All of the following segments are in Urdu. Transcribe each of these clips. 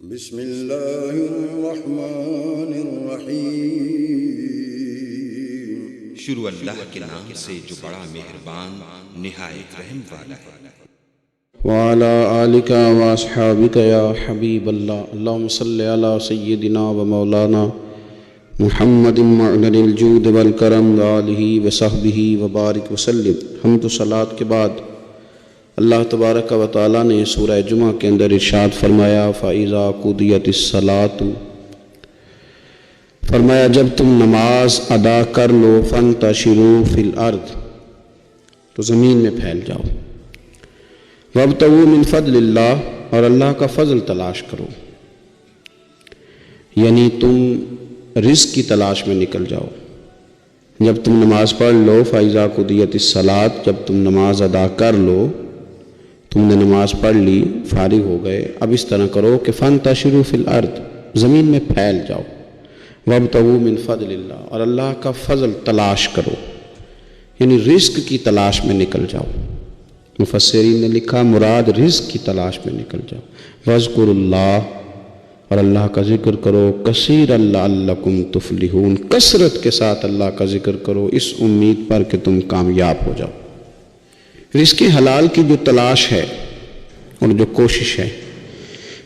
بسم اللہ الرحمن الرحیم۔ شروع اللہ کے نام سے جو بڑا مہربان نہایت رحم والا ہے۔ وعلى آلك واصحابك یا حبیب اللہ، اللہم صلی علی سیدنا و مولانا محمد معدن الجود والکرم وآلہ وصحبہ وبارک وسلم۔ حمد و صلاۃ کے بعد اللہ تبارک و تعالیٰ نے سورہ جمعہ کے اندر ارشاد فرمایا فَإِذَا قُضِيَتِ الصَّلَاةُ، فرمایا جب تم نماز ادا کر لو فَانْتَشِرُوا فِي الْأَرْضِ، تو زمین میں پھیل جاؤ، وَابْتَغُوا مِنْ فَضْلِ اللَّهِ، اور اللہ کا فضل تلاش کرو، یعنی تم رزق کی تلاش میں نکل جاؤ۔ جب تم نماز پڑھ لو فَإِذَا قُضِيَتِ الصَّلَاةُ، جب تم نماز ادا کر لو، تم نے نماز پڑھ لی، فارغ ہو گئے، اب اس طرح کرو کہ فَانْتَشِرُوا فِي الْأَرْضِ، زمین میں پھیل جاؤ، وَابْتَغُوا مِنْ فَضْلِ اللَّهِ، اور اللہ کا فضل تلاش کرو، یعنی رزق کی تلاش میں نکل جاؤ۔ مفسرین نے لکھا مراد رزق کی تلاش میں نکل جاؤ۔ وَاذْكُرُوا اللَّهَ، اور اللہ کا ذکر کرو، کثیرا لعلکم تفلحون، کثرت کے ساتھ اللہ کا ذکر کرو اس امید پر کہ تم کامیاب ہو جاؤ۔ رزق حلال کی جو تلاش ہے اور جو کوشش ہے،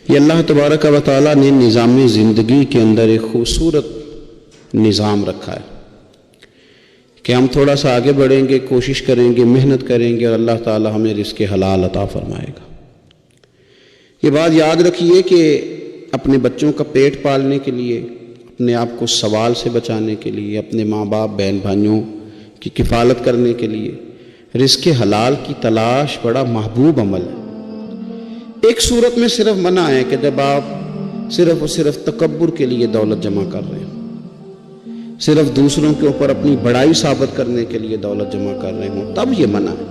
یہ اللہ تبارک و تعالیٰ نے نظام زندگی کے اندر ایک خوبصورت نظام رکھا ہے کہ ہم تھوڑا سا آگے بڑھیں گے، کوشش کریں گے، محنت کریں گے، اور اللہ تعالیٰ ہمیں رزق حلال عطا فرمائے گا۔ یہ بات یاد رکھیے کہ اپنے بچوں کا پیٹ پالنے کے لیے، اپنے آپ کو سوال سے بچانے کے لیے، اپنے ماں باپ بہن بھائیوں کی کفالت کرنے کے لیے رزق حلال کی تلاش بڑا محبوب عمل ہے۔ ایک صورت میں صرف منع ہے کہ جب آپ صرف اور صرف تکبر کے لیے دولت جمع کر رہے ہیں، صرف دوسروں کے اوپر اپنی بڑائی ثابت کرنے کے لیے دولت جمع کر رہے ہوں، تب یہ منع ہے،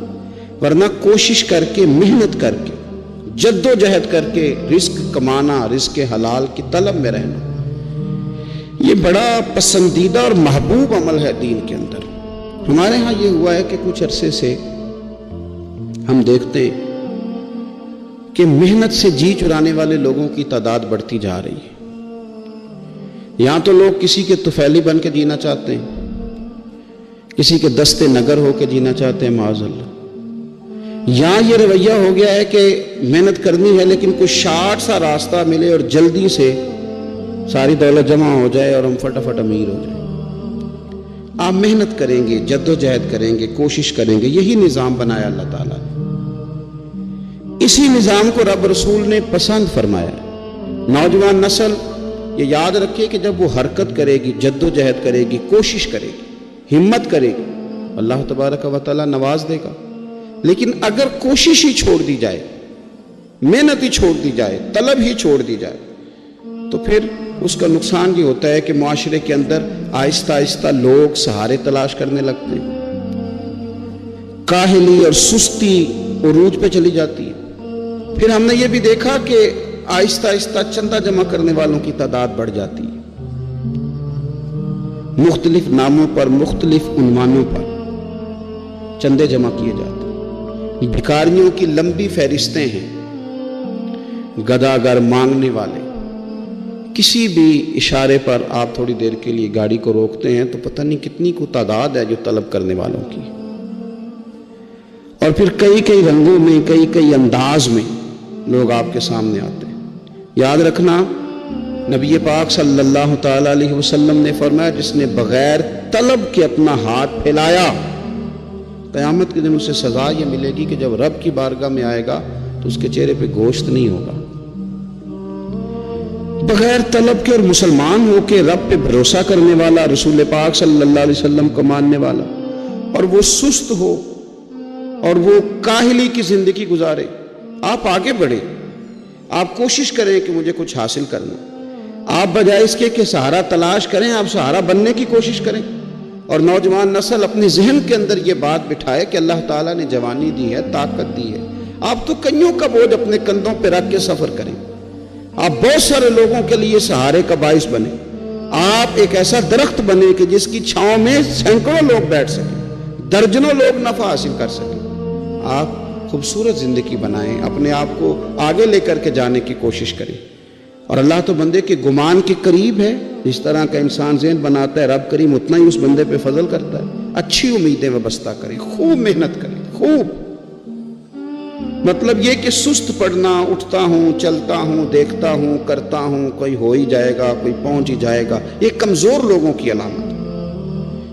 ورنہ کوشش کر کے، محنت کر کے، جد و جہد کر کے رزق کمانا، رزق حلال کی طلب میں رہنا، یہ بڑا پسندیدہ اور محبوب عمل ہے دین کے اندر۔ ہمارے ہاں یہ ہوا ہے کہ کچھ عرصے سے ہم دیکھتے ہیں کہ محنت سے جی چرانے والے لوگوں کی تعداد بڑھتی جا رہی ہے۔ یہاں تو لوگ کسی کے طفیلی بن کے جینا چاہتے ہیں، کسی کے دستے نگر ہو کے جینا چاہتے ہیں، معاذ اللہ۔ یہاں یہ رویہ ہو گیا ہے کہ محنت کرنی ہے لیکن کوئی شارٹ سا راستہ ملے اور جلدی سے ساری دولت جمع ہو جائے اور ہم فٹافٹ امیر ہو جائیں۔ آپ محنت کریں گے، جد و جہد کریں گے، کوشش کریں گے، یہی نظام بنایا اللہ تعالیٰ نے۔ اسی نظام کو رب رسول نے پسند فرمایا۔ نوجوان نسل یہ یاد رکھے کہ جب وہ حرکت کرے گی، جد و جہد کرے گی، کوشش کرے گی، ہمت کرے گی، اللہ تبارک و تعالیٰ نواز دے گا۔ لیکن اگر کوشش ہی چھوڑ دی جائے، محنت ہی چھوڑ دی جائے، طلب ہی چھوڑ دی جائے، تو پھر اس کا نقصان یہ ہوتا ہے کہ معاشرے کے اندر آہستہ آہستہ لوگ سہارے تلاش کرنے لگتے ہیں، کاہلی اور سستی عروج پہ چلی جاتی ہے۔ پھر ہم نے یہ بھی دیکھا کہ آہستہ آہستہ چندہ جمع کرنے والوں کی تعداد بڑھ جاتی ہے، مختلف ناموں پر، مختلف عنوانوں پر چندے جمع کیے جاتے ہیں۔ بھکاریوں کی لمبی فہرستیں ہیں، گداگر مانگنے والے، کسی بھی اشارے پر آپ تھوڑی دیر کے لیے گاڑی کو روکتے ہیں تو پتہ نہیں کتنی کو تعداد ہے جو طلب کرنے والوں کی، اور پھر کئی کئی رنگوں میں، کئی کئی انداز میں لوگ آپ کے سامنے آتے ہیں۔ یاد رکھنا نبی پاک صلی اللہ تعالی علیہ وسلم نے فرمایا جس نے بغیر طلب کے اپنا ہاتھ پھیلایا، قیامت کے دن اسے سزا یہ ملے گی کہ جب رب کی بارگاہ میں آئے گا تو اس کے چہرے پہ گوشت نہیں ہوگا۔ بغیر طلب کے اور مسلمان ہو کے رب پہ بھروسہ کرنے والا، رسول پاک صلی اللہ علیہ وسلم کو ماننے والا، اور وہ سست ہو اور وہ کاہلی کی زندگی گزارے، آپ آگے بڑھیں، آپ کوشش کریں کہ مجھے کچھ حاصل کرنا، آپ بجائے اس کے کہ سہارا تلاش کریں، آپ سہارا بننے کی کوشش کریں۔ اور نوجوان نسل اپنے ذہن کے اندر یہ بات بٹھائے کہ اللہ تعالیٰ نے جوانی دی ہے، طاقت دی ہے، آپ تو کئیوں کا بوجھ اپنے کندھوں پہ رکھ کے سفر کریں، آپ بہت سارے لوگوں کے لیے سہارے کا باعث بنیں، آپ ایک ایسا درخت بنیں کہ جس کی چھاؤں میں سینکڑوں لوگ بیٹھ سکیں، درجنوں لوگ نفع حاصل کر سکیں۔ آپ خوبصورت زندگی بنائیں، اپنے آپ کو آگے لے کر کے جانے کی کوشش کریں، اور اللہ تو بندے کے گمان کے قریب ہے. جس طرح کا انسان ذہن بناتا ہے رب کریم اتنا ہی اس بندے پہ فضل کرتا ہے. اچھی امیدیں وابستہ کریں، خوب محنت کریں، خوب. مطلب یہ کہ سست پڑنا، اٹھتا ہوں، چلتا ہوں، دیکھتا ہوں، کرتا ہوں، کوئی ہو ہی جائے گا، کوئی پہنچ ہی جائے گا، یہ کمزور لوگوں کی علامت ہے.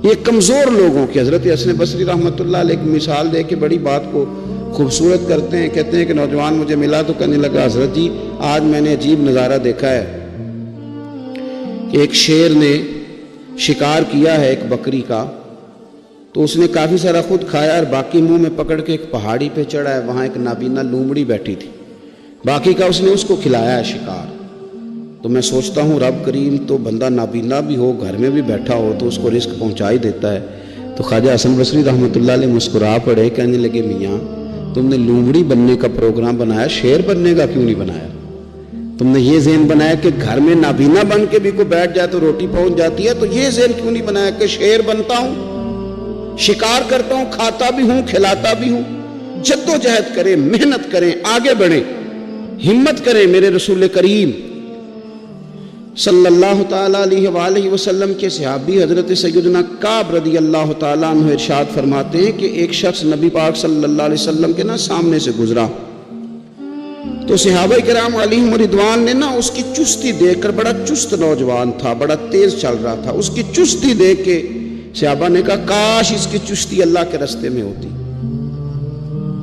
یہ کمزور لوگوں کی. حضرت حسن بصری رحمۃ اللہ علیہ ایک مثال دے کے بڑی بات کو خوبصورت کرتے ہیں. کہتے ہیں کہ نوجوان مجھے ملا تو کہنے لگا حضرت جی آج میں نے عجیب نظارہ دیکھا ہے کہ ایک شیر نے شکار کیا ہے ایک بکری کا، تو اس نے کافی سارا خود کھایا اور باقی منہ میں پکڑ کے ایک پہاڑی پہ چڑھا ہے. وہاں ایک نابینا لومڑی بیٹھی تھی، باقی کا اس نے اس کو کھلایا ہے شکار. تو میں سوچتا ہوں رب کریم تو بندہ نابینا بھی ہو، گھر میں بھی بیٹھا ہو تو اس کو رزق پہنچا ہی دیتا ہے. تو خواجہ حسن بصری رحمۃ اللہ علیہ مسکرا پڑے، کہنے لگے میاں تم نے لومڑی بننے کا پروگرام بنایا، شیر بننے کا کیوں نہیں بنایا؟ تم نے یہ ذہن بنایا کہ گھر میں نابینا بن کے بھی کوئی بیٹھ جائے تو روٹی پہنچ جاتی ہے، تو یہ ذہن کیوں نہیں بنایا کہ شیر بنتا ہوں، شکار کرتا ہوں، کھاتا بھی ہوں، کھلاتا بھی ہوں. جد و جہد کریں، محنت کریں، آگے بڑھیں، ہمت کریں. میرے رسول کریم صلی اللہ تعالیٰ علیہ وآلہ وسلم کے صحابی حضرت سیدنا کعب رضی اللہ تعالیٰ عنہ ارشاد فرماتے ہیں کہ ایک شخص نبی پاک صلی اللہ علیہ وسلم کے سامنے سے گزرا، تو صحابہ کرام علیہم رضوان نے اس کی چستی دیکھ کر، بڑا چست نوجوان تھا، بڑا تیز چل رہا تھا، اس کی چستی دیکھ کے صحابہ نے کہا کاش اس کی چستی اللہ کے راستے میں ہوتی،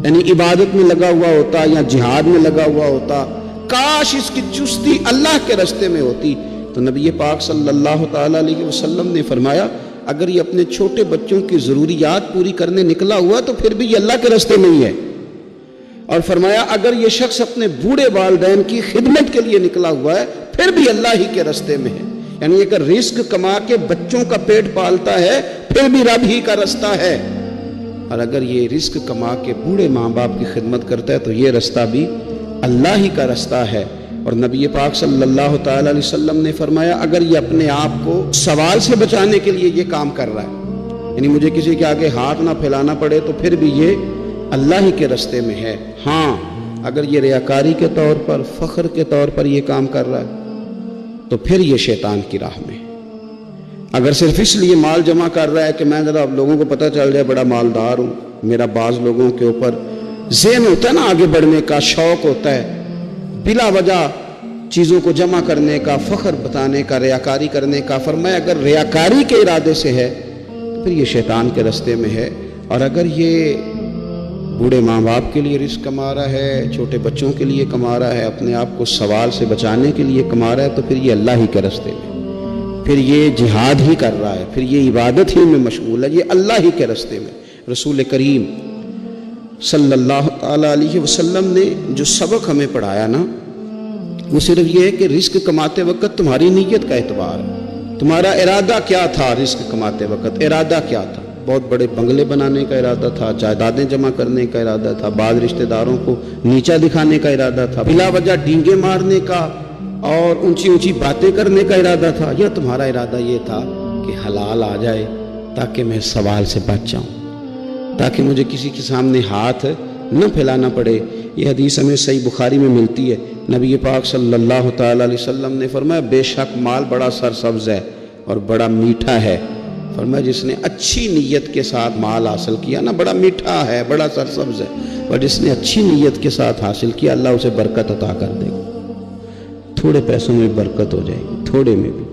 یعنی عبادت میں لگا ہوا ہوتا یا جہاد میں لگا ہوا ہوتا، کاش اس کی چستی اللہ کے راستے میں ہوتی. تو نبی پاک صلی اللہ تعالیٰ علیہ وسلم نے فرمایا اگر یہ اپنے چھوٹے بچوں کی ضروریات پوری کرنے نکلا ہوا تو پھر بھی یہ اللہ کے راستے میں ہی ہے. اور فرمایا اگر یہ شخص اپنے بوڑھے والدین کی خدمت کے لیے نکلا ہوا ہے پھر بھی اللہ ہی کے راستے میں ہے. یعنی اگر رزق کما کے بچوں کا پیٹ پالتا ہے پھر بھی رب ہی کا راستہ ہے، اور اگر یہ رزق کما کے بوڑھے ماں باپ کی خدمت کرتا ہے تو یہ راستہ بھی اللہ ہی کا راستہ ہے. اور نبی پاک صلی اللہ تعالیٰ علیہ وسلم نے فرمایا اگر یہ اپنے آپ کو سوال سے بچانے کے لیے یہ کام کر رہا ہے، یعنی مجھے کسی کے آگے ہاتھ نہ پھیلانا پڑے، تو پھر بھی یہ اللہ ہی کے راستے میں ہے. ہاں اگر یہ ریاکاری کے طور پر، فخر کے طور پر یہ کام کر رہا ہے تو پھر یہ شیطان کی راہ میں. اگر صرف اس لیے مال جمع کر رہا ہے کہ میں ذرا لوگوں کو پتہ چل جائے بڑا مالدار ہوں، میرا بعض لوگوں کے اوپر ذہن ہوتا ہے نا آگے بڑھنے کا، شوق ہوتا ہے بلا وجہ چیزوں کو جمع کرنے کا، فخر بتانے کا، ریاکاری کرنے کا. فرمایا اگر ریاکاری کے ارادے سے ہے تو پھر یہ شیطان کے راستے میں ہے. اور اگر یہ بوڑھے ماں باپ کے لیے رزق کما رہا ہے، چھوٹے بچوں کے لیے کما رہا ہے، اپنے آپ کو سوال سے بچانے کے لیے کما رہا ہے تو پھر یہ اللہ ہی کے راستے میں، پھر یہ جہاد ہی کر رہا ہے، پھر یہ عبادت ہی میں مشغول ہے، یہ اللہ ہی کے راستے میں. رسول کریم صلی اللہ تعالیٰ علیہ وسلم نے جو سبق ہمیں پڑھایا وہ صرف یہ ہے کہ رزق کماتے وقت تمہاری نیت کا اعتبار ہے. تمہارا ارادہ کیا تھا؟ رزق کماتے وقت ارادہ کیا تھا؟ بہت بڑے بنگلے بنانے کا ارادہ تھا، جائیدادیں جمع کرنے کا ارادہ تھا، بعض رشتہ داروں کو نیچا دکھانے کا ارادہ تھا، بلا وجہ ڈینگے مارنے کا اور اونچی اونچی باتیں کرنے کا ارادہ تھا، یا تمہارا ارادہ یہ تھا کہ حلال آ جائے تاکہ میں سوال سے بچ جاؤں، تاکہ مجھے کسی کے سامنے ہاتھ نہ پھیلانا پڑے. یہ حدیث ہمیں صحیح بخاری میں ملتی ہے. نبی پاک صلی اللہ تعالیٰ علیہ وسلم نے فرمایا بے شک مال بڑا سرسبز ہے اور بڑا میٹھا ہے. فرمایا جس نے اچھی نیت کے ساتھ مال حاصل کیا بڑا میٹھا ہے، بڑا سرسبز ہے، اور جس نے اچھی نیت کے ساتھ حاصل کیا اللہ اسے برکت عطا کر دے گا. تھوڑے پیسوں میں برکت ہو جائے گی، تھوڑے میں بھی،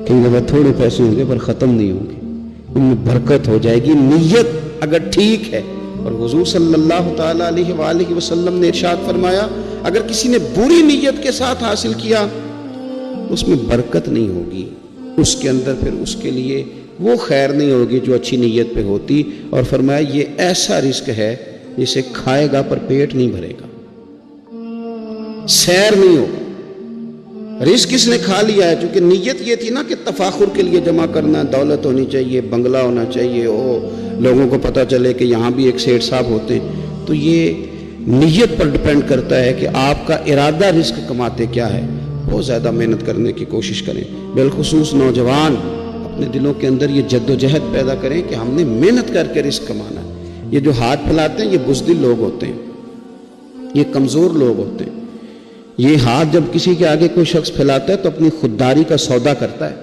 کئی دفعہ تھوڑے پیسے ہوں گے پر ختم نہیں ہوں گے، ان میں برکت ہو جائے گی نیت اگر ٹھیک ہے. اور حضور صلی اللہ تعالیٰ علیہ وآلہ وسلم نے ارشاد فرمایا اگر کسی نے بری نیت کے ساتھ حاصل کیا اس میں برکت نہیں ہوگی، اس کے اندر پھر اس کے لیے وہ خیر نہیں ہوگی جو اچھی نیت پہ ہوتی. اور فرمایا یہ ایسا رزق ہے جسے کھائے گا پر پیٹ نہیں بھرے گا، سیر نہیں ہوگا. رزق کس نے کھا لیا ہے؟ چونکہ نیت یہ تھی کہ تفاخر کے لیے جمع کرنا، دولت ہونی چاہیے، بنگلہ ہونا چاہیے، لوگوں کو پتہ چلے کہ یہاں بھی ایک سیٹ صاحب ہوتے ہیں. تو یہ نیت پر ڈپینڈ کرتا ہے کہ آپ کا ارادہ رزق کماتے کیا ہے. بہت زیادہ محنت کرنے کی کوشش کریں، بالخصوص نوجوان اپنے دلوں کے اندر یہ جد و جہد پیدا کریں کہ ہم نے محنت کر کے رزق کمانا ہے. یہ جو ہاتھ پھیلاتے ہیں یہ بزدل لوگ ہوتے ہیں، یہ کمزور لوگ ہوتے ہیں. یہ ہاتھ جب کسی کے آگے کوئی شخص پھیلاتا ہے تو اپنی خودداری کا سودا کرتا ہے،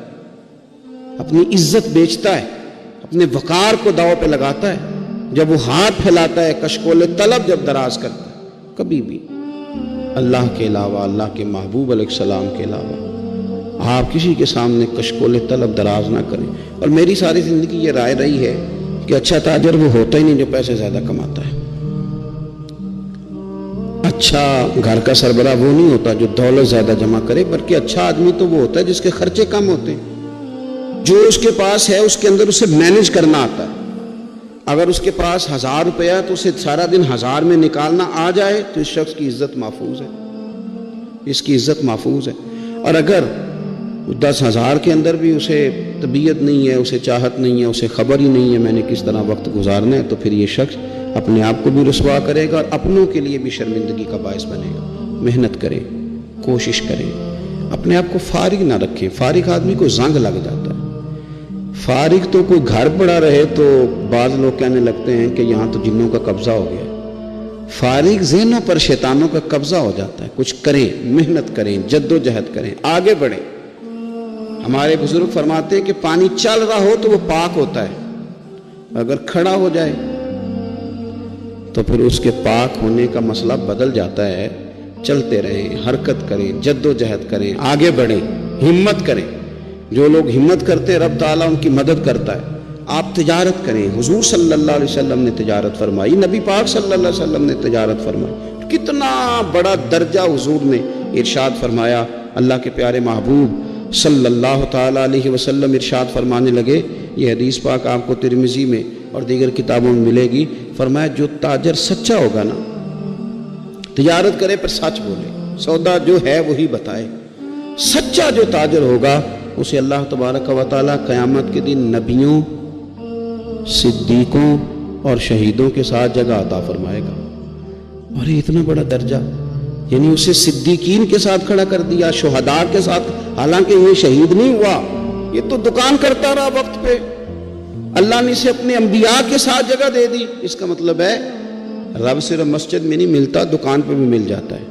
اپنی عزت بیچتا ہے، اپنے وقار کو داؤ پہ لگاتا ہے. جب وہ ہاتھ پھیلاتا ہے کشکول طلب جب دراز کرتا ہے، کبھی بھی اللہ کے علاوہ، اللہ کے محبوب علیہ السلام کے علاوہ آپ کسی کے سامنے کشکول طلب دراز نہ کریں. اور میری ساری زندگی یہ رائے رہی ہے کہ اچھا تاجر وہ ہوتا ہی نہیں جو پیسے زیادہ کماتا ہے. اچھا گھر کا سربراہ وہ نہیں ہوتا جو دولت زیادہ جمع کرے، بلکہ اچھا آدمی تو وہ ہوتا ہے جس کے خرچے کم ہوتے ہیں، جو اس کے پاس ہے اس کے اندر اسے مینج کرنا آتا ہے. اگر اس کے پاس 1000 روپیہ تو اسے سارا دن 1000 میں نکالنا آ جائے تو اس شخص کی عزت محفوظ ہے، اس کی عزت محفوظ ہے. اور اگر 10,000 کے اندر بھی اسے طبیعت نہیں ہے، اسے چاہت نہیں ہے، اسے خبر ہی نہیں ہے میں نے کس طرح وقت گزارنا ہے، تو پھر یہ شخص اپنے آپ کو بھی رسوا کرے گا اور اپنوں کے لیے بھی شرمندگی کا باعث بنے گا. محنت کریں، کوشش کریں، اپنے آپ کو فارغ نہ رکھیں. فارغ آدمی کو زنگ لگ جاتا ہے. فارغ تو کوئی گھر پڑا رہے تو بعض لوگ کہنے لگتے ہیں کہ یہاں تو جنوں کا قبضہ ہو گیا. فارغ ذہنوں پر شیطانوں کا قبضہ ہو جاتا ہے. کچھ کریں، محنت کریں، جد و جہد کریں، آگے بڑھیں. ہمارے بزرگ فرماتے ہیں کہ پانی چل رہا ہو تو وہ پاک ہوتا ہے، اگر کھڑا ہو جائے تو پھر اس کے پاک ہونے کا مسئلہ بدل جاتا ہے. چلتے رہیں، حرکت کریں، جد و جہد کریں، آگے بڑھیں، ہمت کریں. جو لوگ ہمت کرتے ہیں رب تعالیٰ ان کی مدد کرتا ہے. آپ تجارت کریں. حضور صلی اللہ علیہ وسلم نے تجارت فرمائی، نبی پاک صلی اللہ علیہ وسلم نے تجارت فرمائی. کتنا بڑا درجہ حضور نے ارشاد فرمایا. اللہ کے پیارے محبوب صلی اللہ تعالیٰ علیہ وسلم ارشاد فرمانے لگے، یہ حدیث پاک آپ کو ترمذی میں اور دیگر کتابوں میں ملے گی. فرمایا جو تاجر سچا ہوگا نا، تجارت کرے پر سچ بولے، سودا جو ہے وہی بتائے. سچا جو تاجر ہوگا اسے اللہ تبارک و تعالیٰ قیامت کے دن نبیوں، صدیقوں اور شہیدوں کے ساتھ جگہ عطا فرمائے گا. اور یہ اتنا بڑا درجہ، یعنی اسے صدیقین کے ساتھ کھڑا کر دیا، شہداء کے ساتھ. حالانکہ یہ شہید نہیں ہوا، یہ تو دکان کرتا رہا وقت پہ. اللہ نے اسے اپنے انبیاء کے ساتھ جگہ دے دی. اس کا مطلب ہے رب صرف مسجد میں نہیں ملتا، دکان پہ بھی مل جاتا ہے.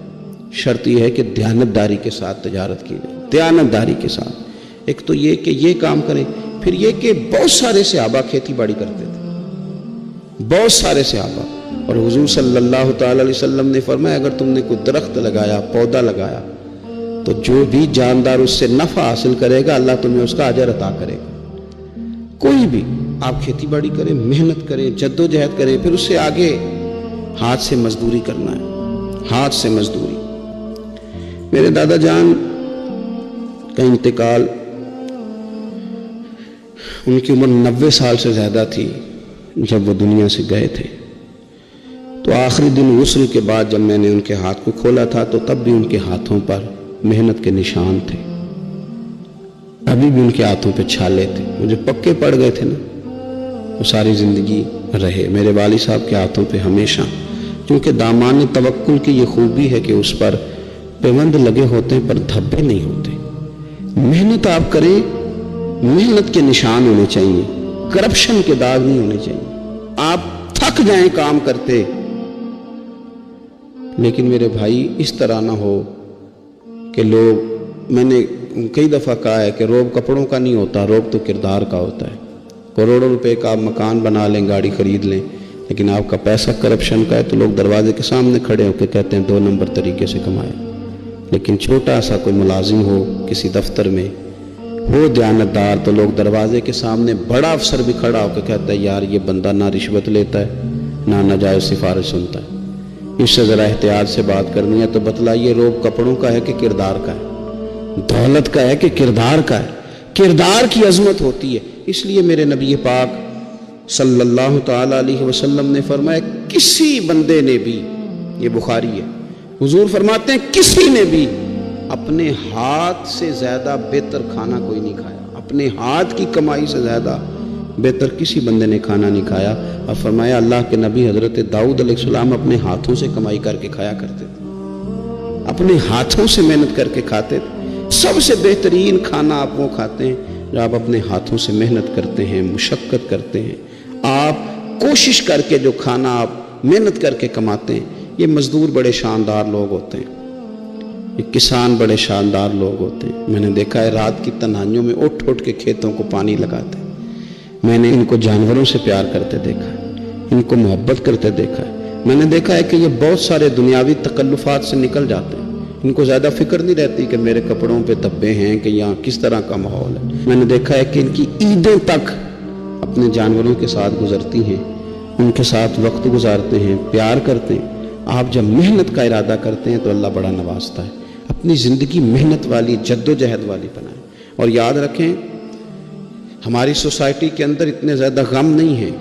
شرط یہ ہے کہ دیانتداری کے ساتھ تجارت کی جائے، دیانتداری کے ساتھ. ایک تو یہ کہ یہ کام کریں، پھر یہ کہ بہت سارے صحابہ کھیتی باڑی کرتے تھے، بہت سارے صحابہ. اور حضور صلی اللہ تعالی علیہ وسلم نے فرمایا اگر تم نے کوئی درخت لگایا، پودا لگایا، تو جو بھی جاندار اس سے نفع حاصل کرے گا اللہ تمہیں اس کا اجر عطا کرے گا. کوئی بھی آپ کھیتی باڑی کریں، محنت کریں، جد و جہد کریں، پھر اس سے آگے ہاتھ سے مزدوری کرنا ہے، ہاتھ سے مزدوری. میرے دادا جان کا انتقال، ان کی عمر 90 سال سے زیادہ تھی جب وہ دنیا سے گئے تھے. تو آخری دن غسل کے بعد جب میں نے ان کے ہاتھ کو کھولا تھا تو تب بھی ان کے ہاتھوں پر محنت کے نشان تھے، ابھی بھی ان کے ہاتھوں پہ چھالے تھے. مجھے پکے پڑ گئے تھے نا، وہ ساری زندگی رہے میرے والد صاحب کے ہاتھوں پہ ہمیشہ. کیونکہ دامان توکل کی یہ خوبی ہے کہ اس پر پیوند لگے ہوتے ہیں پر دھبے نہیں ہوتے. محنت آپ کریں، محنت کے نشان ہونے چاہیے، کرپشن کے داغ نہیں ہونے چاہیے. آپ تھک جائیں کام کرتے، لیکن میرے بھائی اس طرح نہ ہو کہ لوگ، میں نے کئی دفعہ کہا ہے کہ روب کپڑوں کا نہیں ہوتا، روب تو کردار کا ہوتا ہے. کروڑوں روپے کا آپ مکان بنا لیں، گاڑی خرید لیں، لیکن آپ کا پیسہ کرپشن کا ہے تو لوگ دروازے کے سامنے کھڑے ہو کے کہتے ہیں 2 نمبر طریقے سے کمائے. لیکن چھوٹا سا کوئی ملازم ہو کسی دفتر میں، ہو دیانتدار، تو لوگ دروازے کے سامنے بڑا افسر بھی کھڑا ہو کے کہتا ہے یار یہ بندہ نہ رشوت لیتا ہے نہ ناجائز سفارش سنتا ہے، اس سے ذرا احتیاط سے بات کرنی ہے. تو بتلائیے روب کپڑوں کا ہے کہ کردار کا ہے؟ دولت کا ہے کہ کردار کا ہے؟ کردار کی عظمت ہوتی ہے. اس لیے میرے نبی پاک صلی اللہ تعالی علیہ وسلم نے فرمایا کسی بندے نے بھی، یہ بخاری ہے، حضور فرماتے ہیں کسی نے بھی اپنے ہاتھ سے زیادہ بہتر کھانا کوئی نہیں کھایا، اپنے ہاتھ کی کمائی سے زیادہ بہتر کسی بندے نے کھانا نہیں کھایا. اور فرمایا اللہ کے نبی حضرت داؤد علیہ السلام اپنے ہاتھوں سے کمائی کر کے کھایا کرتے تھے، اپنے ہاتھوں سے محنت کر کے کھاتے تھے. سب سے بہترین کھانا آپ وہ کھاتے ہیں جو آپ اپنے ہاتھوں سے محنت کرتے ہیں، مشقت کرتے ہیں. آپ کوشش کر کے جو کھانا آپ محنت کر کے کماتے ہیں، یہ مزدور بڑے شاندار لوگ ہوتے ہیں. یہ کسان بڑے شاندار لوگ ہوتے ہیں. میں نے دیکھا ہے رات کی تنہائیوں میں اٹھ اٹھ کے کھیتوں کو پانی لگاتے ہیں. میں نے ان کو جانوروں سے پیار کرتے دیکھا ہے, ان کو محبت کرتے دیکھا ہے. میں نے دیکھا ہے کہ یہ بہت سارے دنیاوی تکلفات سے نکل جاتے ہیں. ان کو زیادہ فکر نہیں رہتی کہ میرے کپڑوں پہ دھبے ہیں کہ یہاں کس طرح کا ماحول ہے. میں نے دیکھا ہے کہ ان کی عیدیں تک اپنے جانوروں کے ساتھ گزرتی ہیں, ان کے ساتھ وقت گزارتے ہیں, پیار کرتے ہیں. آپ جب محنت کا ارادہ کرتے ہیں تو اللہ بڑا نوازتا ہے. اپنی زندگی محنت والی, جد و جہد والی بنائیں. اور یاد رکھیں ہماری سوسائٹی کے اندر اتنے زیادہ غم نہیں ہیں.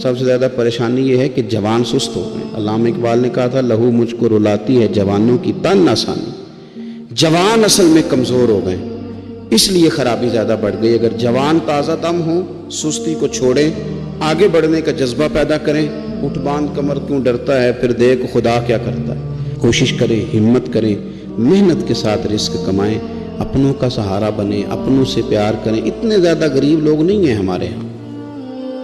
سب سے زیادہ پریشانی یہ ہے کہ جوان سست ہو گئے. علامہ اقبال نے کہا تھا لہو مجھ کو رلاتی ہے جوانوں کی تن آسانی. جوان اصل میں کمزور ہو گئے, اس لیے خرابی زیادہ بڑھ گئی. اگر جوان تازہ دم ہوں, سستی کو چھوڑیں, آگے بڑھنے کا جذبہ پیدا کریں. اٹھ باندھ کمر کیوں ڈرتا ہے, پھر دیکھ خدا کیا کرتا ہے. کوشش کریں, ہمت کریں, محنت کے ساتھ رزق کمائیں, اپنوں کا سہارا بنیں, اپنوں سے پیار کریں. اتنے زیادہ غریب لوگ نہیں ہیں ہمارے ہاں.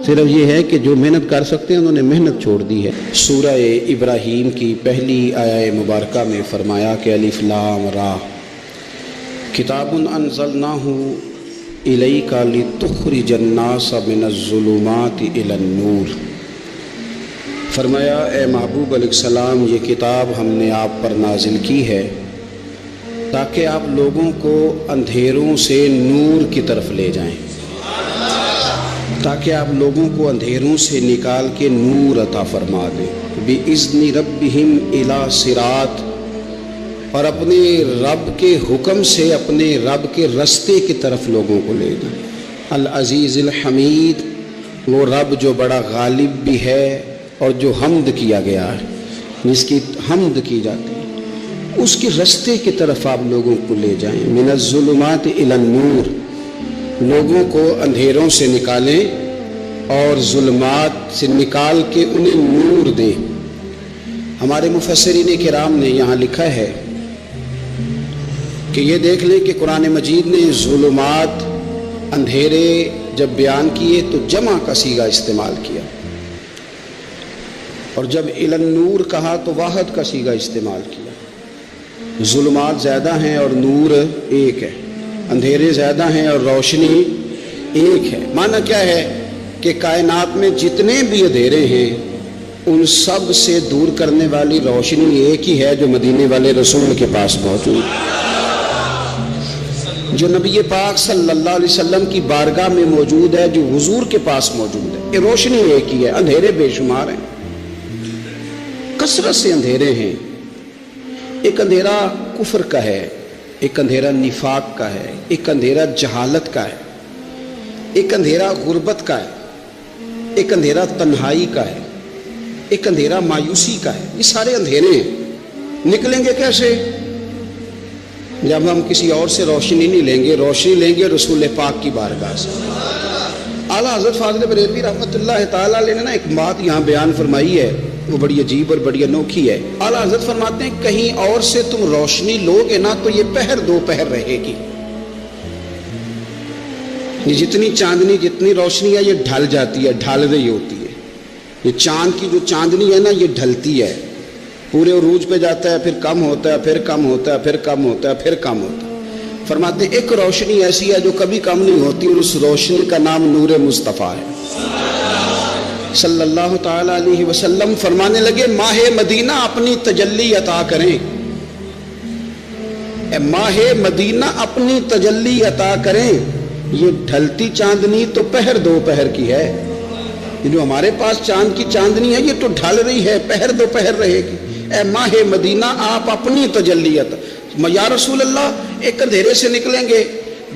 صرف یہ ہے کہ جو محنت کر سکتے ہیں انہوں نے محنت چھوڑ دی ہے. سورہ ابراہیم کی پہلی آیہ مبارکہ میں فرمایا کہ الف لام را کتاب انزلناہ الیک لتخرج الناس من الظلمات الی النور. فرمایا اے محبوب علیہ السلام یہ کتاب ہم نے آپ پر نازل کی ہے تاکہ آپ لوگوں کو اندھیروں سے نور کی طرف لے جائیں, تاکہ آپ لوگوں کو اندھیروں سے نکال کے نور عطا فرما دیں. بِإِذْنِ رَبِّهِمْ إِلَى صِرَاط, اور اپنے رب کے حکم سے اپنے رب کے رستے کی طرف لوگوں کو لے جائیں. العزیز الحمید, وہ رب جو بڑا غالب بھی ہے اور جو حمد کیا گیا ہے, جس کی حمد کی جاتی ہے, اس کے رستے کی طرف آپ لوگوں کو لے جائیں. من الظلمات الی النور, لوگوں کو اندھیروں سے نکالیں اور ظلمات سے نکال کے انہیں نور دیں. ہمارے مفسرین کرام نے یہاں لکھا ہے کہ یہ دیکھ لیں کہ قرآن مجید نے ظلمات, اندھیرے جب بیان کیے تو جمع کا صیغہ استعمال کیا, اور جب الی النور کہا تو واحد کا صیغہ استعمال کیا. ظلمات زیادہ ہیں اور نور ایک ہے, اندھیرے زیادہ ہیں اور روشنی ایک ہے. معنی کیا ہے کہ کائنات میں جتنے بھی اندھیرے ہیں ان سب سے دور کرنے والی روشنی ایک ہی ہے جو مدینے والے رسول کے پاس موجود ہے, جو نبی پاک صلی اللہ علیہ وسلم کی بارگاہ میں موجود ہے, جو حضور کے پاس موجود ہے. یہ روشنی ایک ہی ہے. اندھیرے بے شمار ہیں, کثرت سے اندھیرے ہیں. ایک اندھیرا کفر کا ہے, ایک اندھیرا نفاق کا ہے, ایک اندھیرا جہالت کا ہے, ایک اندھیرا غربت کا ہے, ایک اندھیرا تنہائی کا ہے, ایک اندھیرا مایوسی کا ہے. یہ سارے اندھیرے ہیں. نکلیں گے کیسے؟ جب ہم کسی اور سے روشنی نہیں لیں گے, روشنی لیں گے رسول پاک کی بارگاہ سے. اعلیٰ حضرت فاضل بریلوی رحمۃ اللہ تعالیٰ علیہ نے نا ایک بات یہاں بیان فرمائی ہے, وہ بڑی عجیب اور بڑی انوکھی ہے. اعلیٰ حضرت فرماتے ہیں کہیں اور سے تم روشنی لو گے نا تو یہ پہر دو پہر رہے گی. یہ جتنی چاندنی, جتنی روشنی ہے یہ ڈھل جاتی ہے, ڈھل رہی ہوتی ہے. یہ چاند کی جو چاندنی ہے نا یہ ڈھلتی ہے, پورے عروج پہ جاتا ہے, پھر کم ہوتا ہے, پھر کم ہوتا ہے, پھر کم ہوتا ہے, پھر کم ہوتا ہے. فرماتے ہیں ایک روشنی ایسی ہے جو کبھی کم نہیں ہوتی, اور اس روشنی کا نام نور مصطفیٰ ہے صلی اللہ تعالی علیہ وسلم. فرمانے لگے ماہ مدینہ اپنی تجلی عطا کریں, اے ماہ مدینہ اپنی تجلی عطا کریں. یہ ڈھلتی چاندنی تو پہر دو پہر کی ہے, یہ جو ہمارے پاس چاند کی چاندنی ہے یہ تو ڈھل رہی ہے, پہر دو پہر رہے گی. اے ماہ مدینہ آپ اپنی تجلی عطا. یا رسول اللہ ایک اندھیرے سے نکلیں گے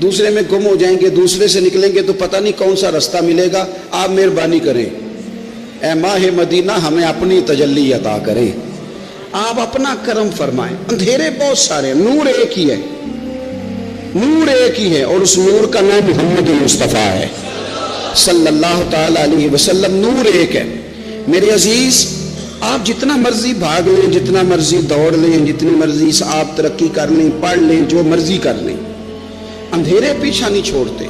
دوسرے میں گم ہو جائیں گے, دوسرے سے نکلیں گے تو پتہ نہیں کون سا رستہ ملے گا, آپ مہربانی کریں. اے ماہ مدینہ ہمیں اپنی تجلی عطا کریں, آپ اپنا کرم فرمائیں. اندھیرے بہت سارے, نور ایک ہی ہے, نور ایک ہی ہے, اور اس نور کا نام محمد مصطفیٰ ہے صلی اللہ تعالی علیہ وسلم. نور ایک ہے. میرے عزیز آپ جتنا مرضی بھاگ لیں, جتنا مرضی دوڑ لیں, جتنی مرضی آپ ترقی کر لیں, پڑھ لیں, جو مرضی کر لیں, اندھیرے پیچھا نہیں چھوڑتے.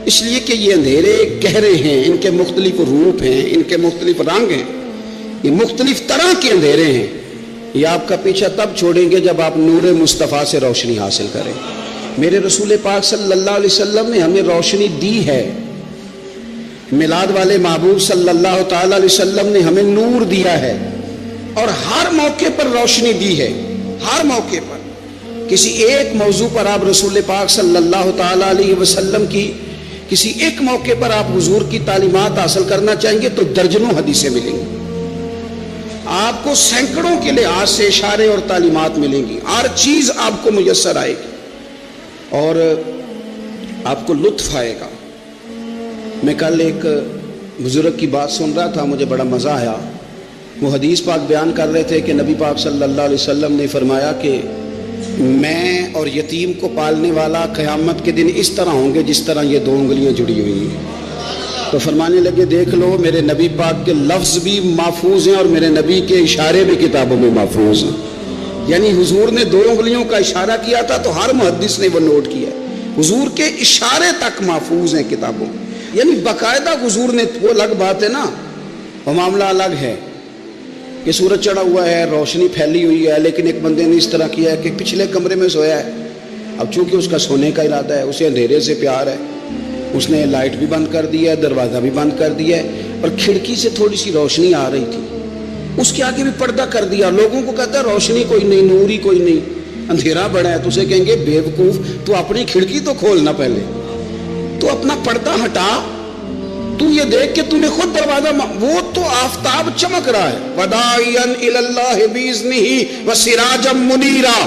اس لیے کہ یہ اندھیرے گہرے ہیں, ان کے مختلف روپ ہیں, ان کے مختلف رنگ ہیں, یہ مختلف طرح کے اندھیرے ہیں. یہ آپ کا پیچھا تب چھوڑیں گے جب آپ نور مصطفیٰ سے روشنی حاصل کریں۔ میرے رسول پاک صلی اللہ علیہ وسلم نے ہمیں روشنی دی ہے، میلاد والے محبوب صلی اللہ تعالی علیہ وسلم نے ہمیں نور دیا ہے، اور ہر موقع پر روشنی دی ہے، ہر موقع پر۔ کسی ایک موضوع پر آپ رسول پاک صلی اللہ تعالی علیہ وسلم کی کسی ایک موقع پر آپ حضور کی تعلیمات حاصل کرنا چاہیں گے تو درجنوں حدیثیں ملیں گی، آپ کو سینکڑوں کے لحاظ سے اشارے اور تعلیمات ملیں گی، ہر چیز آپ کو میسر آئے گی اور آپ کو لطف آئے گا۔ میں کل ایک بزرگ کی بات سن رہا تھا، مجھے بڑا مزہ آیا۔ وہ حدیث پاک بیان کر رہے تھے کہ نبی پاک صلی اللہ علیہ وسلم نے فرمایا کہ میں اور یتیم کو پالنے والا قیامت کے دن اس طرح ہوں گے جس طرح یہ دو انگلیاں جڑی ہوئی ہیں۔ تو فرمانے لگے دیکھ لو میرے نبی پاک کے لفظ بھی محفوظ ہیں اور میرے نبی کے اشارے بھی کتابوں میں محفوظ ہیں۔ یعنی حضور نے دو انگلیوں کا اشارہ کیا تھا تو ہر محدث نے وہ نوٹ کیا ہے، حضور کے اشارے تک محفوظ ہیں کتابوں میں، یعنی باقاعدہ حضور نے، وہ الگ بات ہے نا، وہ معاملہ الگ ہے کہ سورج چڑھا ہوا ہے، روشنی پھیلی ہوئی ہے، لیکن ایک بندے نے اس طرح کیا ہے کہ پچھلے کمرے میں سویا ہے، اب چونکہ اس کا سونے کا ارادہ ہے، اسے اندھیرے سے پیار ہے، اس نے لائٹ بھی بند کر دیا ہے، دروازہ بھی بند کر دیا ہے، اور کھڑکی سے تھوڑی سی روشنی آ رہی تھی، اس کے آگے بھی پردہ کر دیا، لوگوں کو کہتا ہے روشنی کوئی نہیں، نور ہی کوئی نہیں، اندھیرا بڑا ہے، تو اسے کہیں گے بے وقوف، تو اپنی کھڑکی تو کھولنا پہلے، تو اپنا پردہ ہٹا، تو یہ دیکھ کہ تو نے خود دروازہ، وہ تو آفتاب چمک رہا ہے، وَدَاعِيًا إِلَى اللَّهِ بِإِذْنِهِ وَسِرَاجًا مُنِيرًا،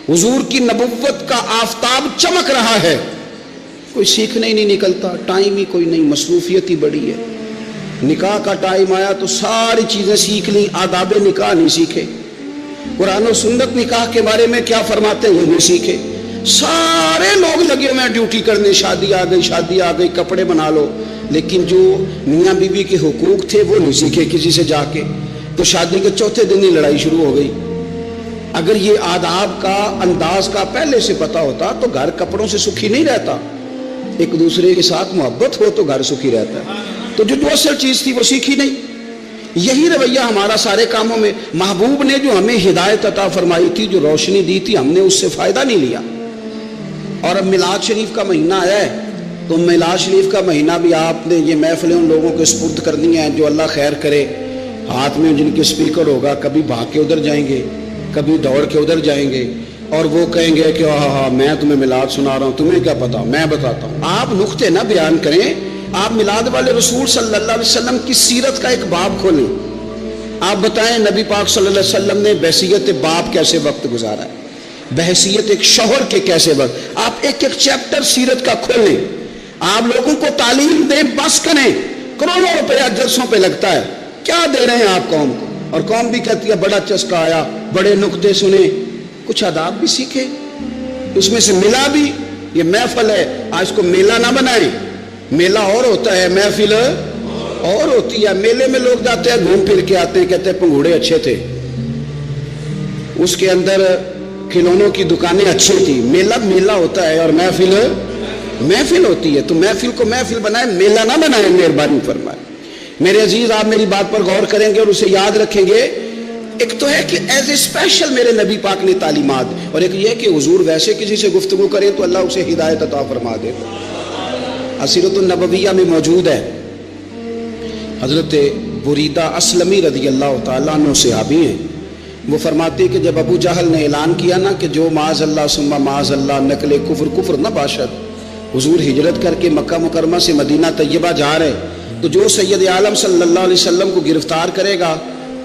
حضور کی نبوت کا آفتاب چمک رہا ہے، کوئی سیکھنے ہی نہیں نکلتا، ٹائم ہی کوئی نہیں، مصروفیت ہی بڑی ہے۔ نکاح کا ٹائم آیا تو ساری چیزیں سیکھ لیں، آداب نکاح نہیں سیکھے، قرآن و سنت نکاح کے بارے میں کیا فرماتے ہیں وہ نہیں سیکھے، سارے لوگ لگے ہوئے ہیں ڈیوٹی کرنے، شادی آ گئی، کپڑے بنا لو، لیکن جو میاں بیوی کے حقوق تھے وہ نہیں سیکھے کسی سے جا کے، تو شادی کے چوتھے دن ہی لڑائی شروع ہو گئی۔ اگر یہ آداب کا انداز کا پہلے سے پتا ہوتا تو گھر کپڑوں سے سکھی نہیں رہتا، ایک دوسرے کے ساتھ محبت ہو تو گھر سکھی رہتا ہے، تو جو اصل چیز تھی وہ سیکھی نہیں۔ یہی رویہ ہمارا سارے کاموں میں، محبوب نے جو ہمیں ہدایت عطا فرمائی تھی، جو روشنی دی تھی، ہم نے اس سے فائدہ نہیں لیا۔ اور اب میلاد شریف کا مہینہ آیا ہے تو میلاد شریف کا مہینہ بھی آپ نے یہ محفلیں ان لوگوں کو سپرد کرنی ہیں جو اللہ خیر کرے، ہاتھ میں جن کے سپیکر ہوگا، کبھی بھاگ کے ادھر جائیں گے، کبھی دوڑ کے ادھر جائیں گے، اور وہ کہیں گے کہ ہاں میں تمہیں میلاد سنا رہا ہوں، تمہیں کیا پتا، میں بتاتا ہوں۔ آپ نقطے نہ بیان کریں، آپ میلاد والے رسول صلی اللہ علیہ وسلم کی سیرت کا ایک باب کھولیں، آپ بتائیں نبی پاک صلی اللہ علیہ وسلم نے بحیثیت باپ کیسے وقت گزارا ہے، بحیثیت ایک شوہر کے کیسے وقت، آپ ایک ایک چیپٹر سیرت کا کھولیں، آپ لوگوں کو تعلیم دیں، بس کریں، کروڑوں روپیہ جلسوں پہ لگتا ہے، کیا دے رہے ہیں آپ قوم کو، اور قوم بھی کہتی ہے بڑا چسکا آیا، بڑے نقطے سنے، کچھ آداب بھی سیکھے، اس میں سے ملا بھی، یہ محفل ہے، آج کو میلہ نہ بنائیں، میلہ اور ہوتا ہے، محفل اور ہوتی ہے۔ میلے میں لوگ جاتے ہیں، گھوم پھر کے آتے ہیں، کہتے ہیں پنگوڑے اچھے تھے، اس کے اندر کھلونوں کی دکانیں اچھی تھی، میلہ ہوتا ہے اور محفل ہوتی ہے، تو محفل کو محفل بنائیں، میلہ نہ بنائیں، مہربانی فرمائیں۔ میرے عزیز، آپ میری بات پر غور کریں گے اور اسے یاد رکھیں گے، ایک تو ہے کہ ایز اے اسپیشل میرے نبی پاک نے تعلیمات، اور ایک یہ کہ حضور ویسے کسی سے گفتگو کریں تو اللہ اسے ہدایت عطا فرما دے۔ سیرت النبویہ میں موجود ہے، حضرت بریدہ اسلمی رضی اللہ تعالیٰ عنہ صحابی ہیں، وہ فرماتے کہ جب ابو جہل نے اعلان کیا نا کہ جو معاذ اللہ ثم معاذ اللہ نقل کفر نہ باشد، حضور ہجرت کر کے مکہ مکرمہ سے مدینہ طیبہ جا رہے، تو جو سید عالم صلی اللہ علیہ وسلم کو گرفتار کرے گا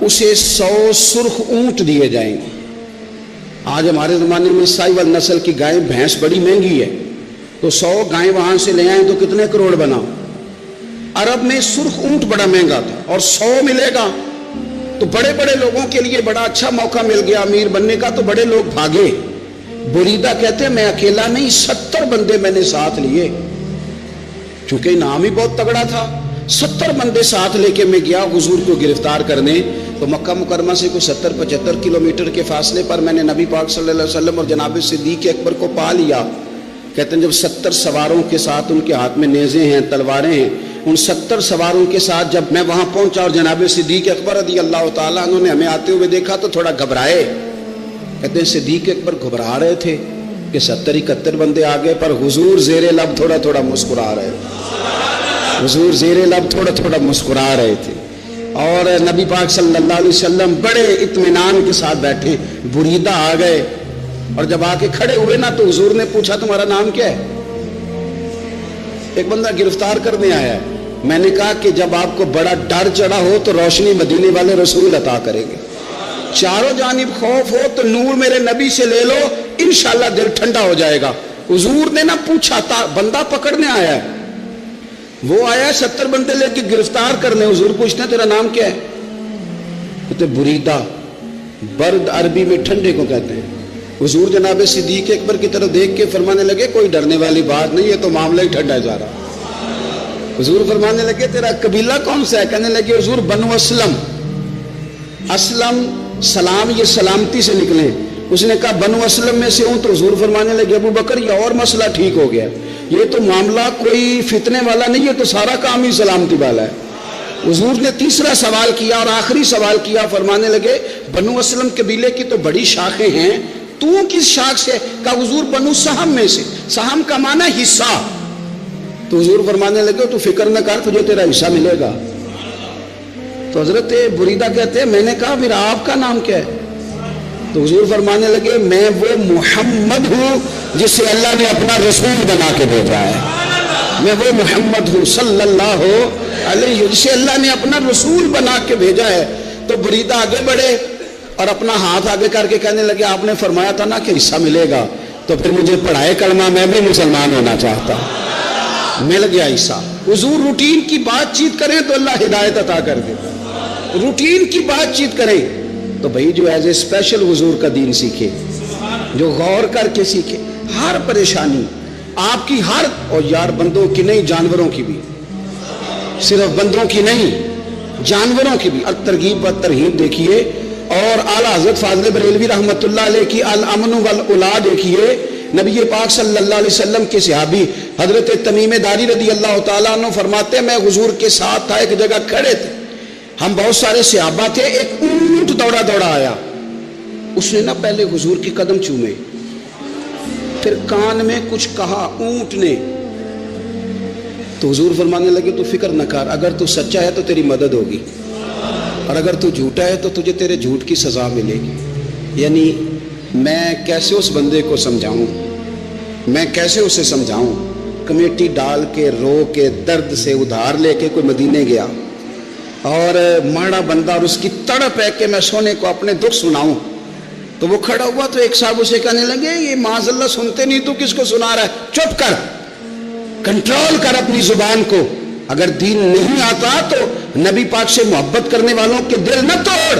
اسے 100 سرخ اونٹ دیے جائیں گے۔ آج ہمارے زمانے میں سائیول نسل کی گائے بھینس بڑی مہنگی ہے، تو 100 گائیں وہاں سے لے آئیں تو کتنے کروڑ بنا۔ عرب میں سرخ اونٹ بڑا مہنگا تھا، اور 100 ملے گا تو بڑے بڑے لوگوں کے لیے بڑا اچھا موقع مل گیا امیر بننے کا، تو بڑے لوگ بھاگے۔ بریدہ کہتے ہیں میں اکیلا نہیں، 70 بندے میں نے ساتھ لیے، چونکہ انعام ہی بہت تگڑا تھا، 70 بندے ساتھ لے کے میں گیا حضور کو گرفتار کرنے۔ تو مکہ مکرمہ سے کوئی 70-75 کلومیٹر کے فاصلے پر میں نے نبی پاک صلی اللہ علیہ وسلم اور جناب صدیق اکبر کو پا لیا۔ کہتے ہیں جب 70 سواروں کے ساتھ ان کے ہاتھ میں نیزے ہیں، تلواریں ہیں، ان 70 سواروں کے ساتھ جب میں وہاں پہنچا اور جناب صدیق اکبر رضی اللہ تعالیٰ عنہ نے ہمیں آتے ہوئے دیکھا تو تھوڑا گھبرائے. کہتے ہیں صدیق اکبر گھبرا رہے تھے کہ 70-71 بندے آ گئے, پر حضور زیر لب تھوڑا تھوڑا مسکرا رہے تھے. حضور زیر لب تھوڑا تھوڑا مسکرا رہے تھے. اور نبی پاک صلی اللہ علیہ وسلم بڑے اطمینان کے ساتھ بیٹھے. بریدہ آ گئے اور جب آ کے کھڑے ہوئے نا تو حضور نے پوچھا تمہارا نام کیا ہے؟ ایک بندہ گرفتار کرنے آیا ہے. میں نے کہا کہ جب آپ کو بڑا ڈر چڑھا ہو تو روشنی مدینے والے رسول عطا کریں گے. چاروں جانب خوف ہو تو نور میرے نبی سے لے لو, انشاءاللہ دل ٹھنڈا ہو جائے گا. حضور نے نہ پوچھا تھا, بندہ پکڑنے آیا ہے, وہ آیا 70 بندے لے کے گرفتار کرنے. حضور پوچھتے ہیں تیرا نام کیا ہے؟ کہتے بریدہ. برد عربی میں ٹھنڈے کو کہتے ہیں. حضور جناب صدیق اکبر کی طرف دیکھ کے فرمانے لگے کوئی ڈرنے والی بات نہیں, یہ تو معاملہ ہی ٹھنڈا جا رہا. حضور فرمانے لگے تیرا قبیلہ کون سا ہے؟ کہنے لگے حضور بنو اسلم. اسلم سلام, یہ سلامتی سے نکلے. اس نے کہا بنو اسلم میں سے ہوں. تو حضور فرمانے لگے ابو بکر یہ اور مسئلہ ٹھیک ہو گیا, یہ تو معاملہ کوئی فتنے والا نہیں, یہ تو سارا کام ہی سلامتی والا ہے. حضور نے تیسرا سوال کیا اور آخری سوال کیا. فرمانے لگے بنو اسلم قبیلے کی تو بڑی شاخیں ہیں, تو کس شاخ سے؟ کہا حضور بنو سہم میں سے. سہم کا معنی حصہ. تو حضور فرمانے لگے تو فکر نہ کر, تجھے تیرا حصہ ملے گا. تو حضرت بریدہ کہتے ہیں میں نے کہا پھر آپ کا نام کیا ہے؟ تو حضور فرمانے لگے میں وہ محمد ہوں جسے اللہ نے اپنا رسول بنا کے بھیجا ہے. میں وہ محمد ہوں صلی اللہ علیہ, جسے اللہ نے اپنا رسول بنا کے بھیجا ہے. تو بریدہ آگے بڑھے اور اپنا ہاتھ آگے کر کے کہنے لگے آپ نے فرمایا تھا نا کہ حصہ ملے گا, تو پھر مجھے پڑھائے کلمہ, میں بھی مسلمان ہونا چاہتا. مل گیا حصہ. حضور روٹین کی بات چیت کریں تو اللہ ہدایت عطا کر دے. روٹین کی بات چیت کریں تو بھائی جو ایز اے اسپیشل حضور کا دین سیکھے, جو غور کر کے سیکھے. ہر پریشانی آپ کی, ہر, اور یار بندوں کی نہیں جانوروں کی بھی, صرف بندوں کی نہیں جانوروں کی بھی. ترغیب و ترہیب دیکھیے. اور اعلیٰ حضرت فاضل بریلوی رحمۃ اللہ علیہ کی الامن والاولا دیکھیے. نبی پاک صلی اللہ علیہ وسلم کے صحابی حضرت تمیم داری رضی اللہ تعالیٰ عنہ فرماتے ہیں میں حضور کے ساتھ تھا, ایک جگہ کھڑے تھے, ہم بہت سارے صحابہ تھے. ایک اونٹ دوڑا دوڑا آیا, اس نے نا پہلے حضور کی قدم چومے, پھر کان میں کچھ کہا اونٹ نے. تو حضور فرمانے لگے تو فکر نہ کر, اگر تو سچا ہے تو تیری مدد ہوگی, اور اگر تو جھوٹا ہے تو تجھے تیرے جھوٹ کی سزا ملے گی. یعنی میں کیسے اس بندے کو سمجھاؤں, میں کیسے اسے سمجھاؤں. کمیٹی ڈال کے رو کے درد سے ادھار لے کے کوئی مدینے گیا, اور ماڑا بندہ, اور اس کی تڑپ ہے کہ میں سونے کو اپنے دکھ سناؤں. تو وہ کھڑا ہوا تو ایک صاحب اسے کہنے لگے یہ معاذ اللہ سنتے نہیں, تو کس کو سنا رہا ہے؟ چپ کر, کنٹرول کر اپنی زبان کو. اگر دین نہیں آتا تو نبی پاک سے محبت کرنے والوں کے دل نہ توڑ.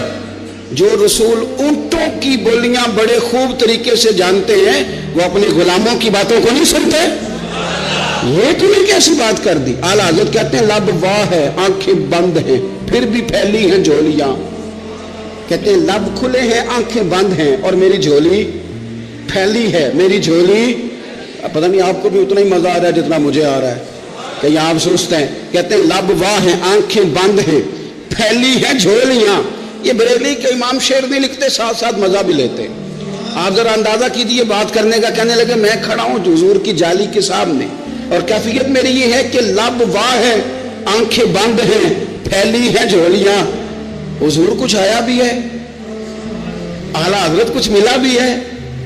جو رسول اونٹوں کی بولیاں بڑے خوب طریقے سے جانتے ہیں وہ اپنے غلاموں کی باتوں کو نہیں سنتے. یہ تو نے کیسی بات کر دی. اعلیٰ حضرت کہتے ہیں لب واہ ہے, آنکھیں بند ہیں, پھر بھی پھیلی ہیں جھولیاں. کہتے ہیں لب کھلے ہیں, آنکھیں بند ہیں, اور میری جھولی پھیلی ہے. میری جھولی, پتہ نہیں آپ کو بھی اتنا ہی مزہ آ رہا ہے جتنا مجھے آ رہا ہے کہ یہاں آپ سوچتے ہیں. کہتے ہیں لب واہ ہیں, آنکھیں بند ہیں, پھیلی ہیں جھولیاں. یہ بریلی کے امام شعر نہیں لکھتے, ساتھ ساتھ مزہ بھی لیتے. آپ ذرا اندازہ کیجیے بات کرنے کا. کہنے لگے میں کھڑا ہوں حضور کی جالی کے سامنے, اور کیفیت میری یہ ہے کہ لب واہ ہے, آنکھیں بند ہیں, پھیلی ہیں جھولیاں. حضور کچھ آیا بھی ہے, اعلیٰ حضرت کچھ ملا بھی ہے.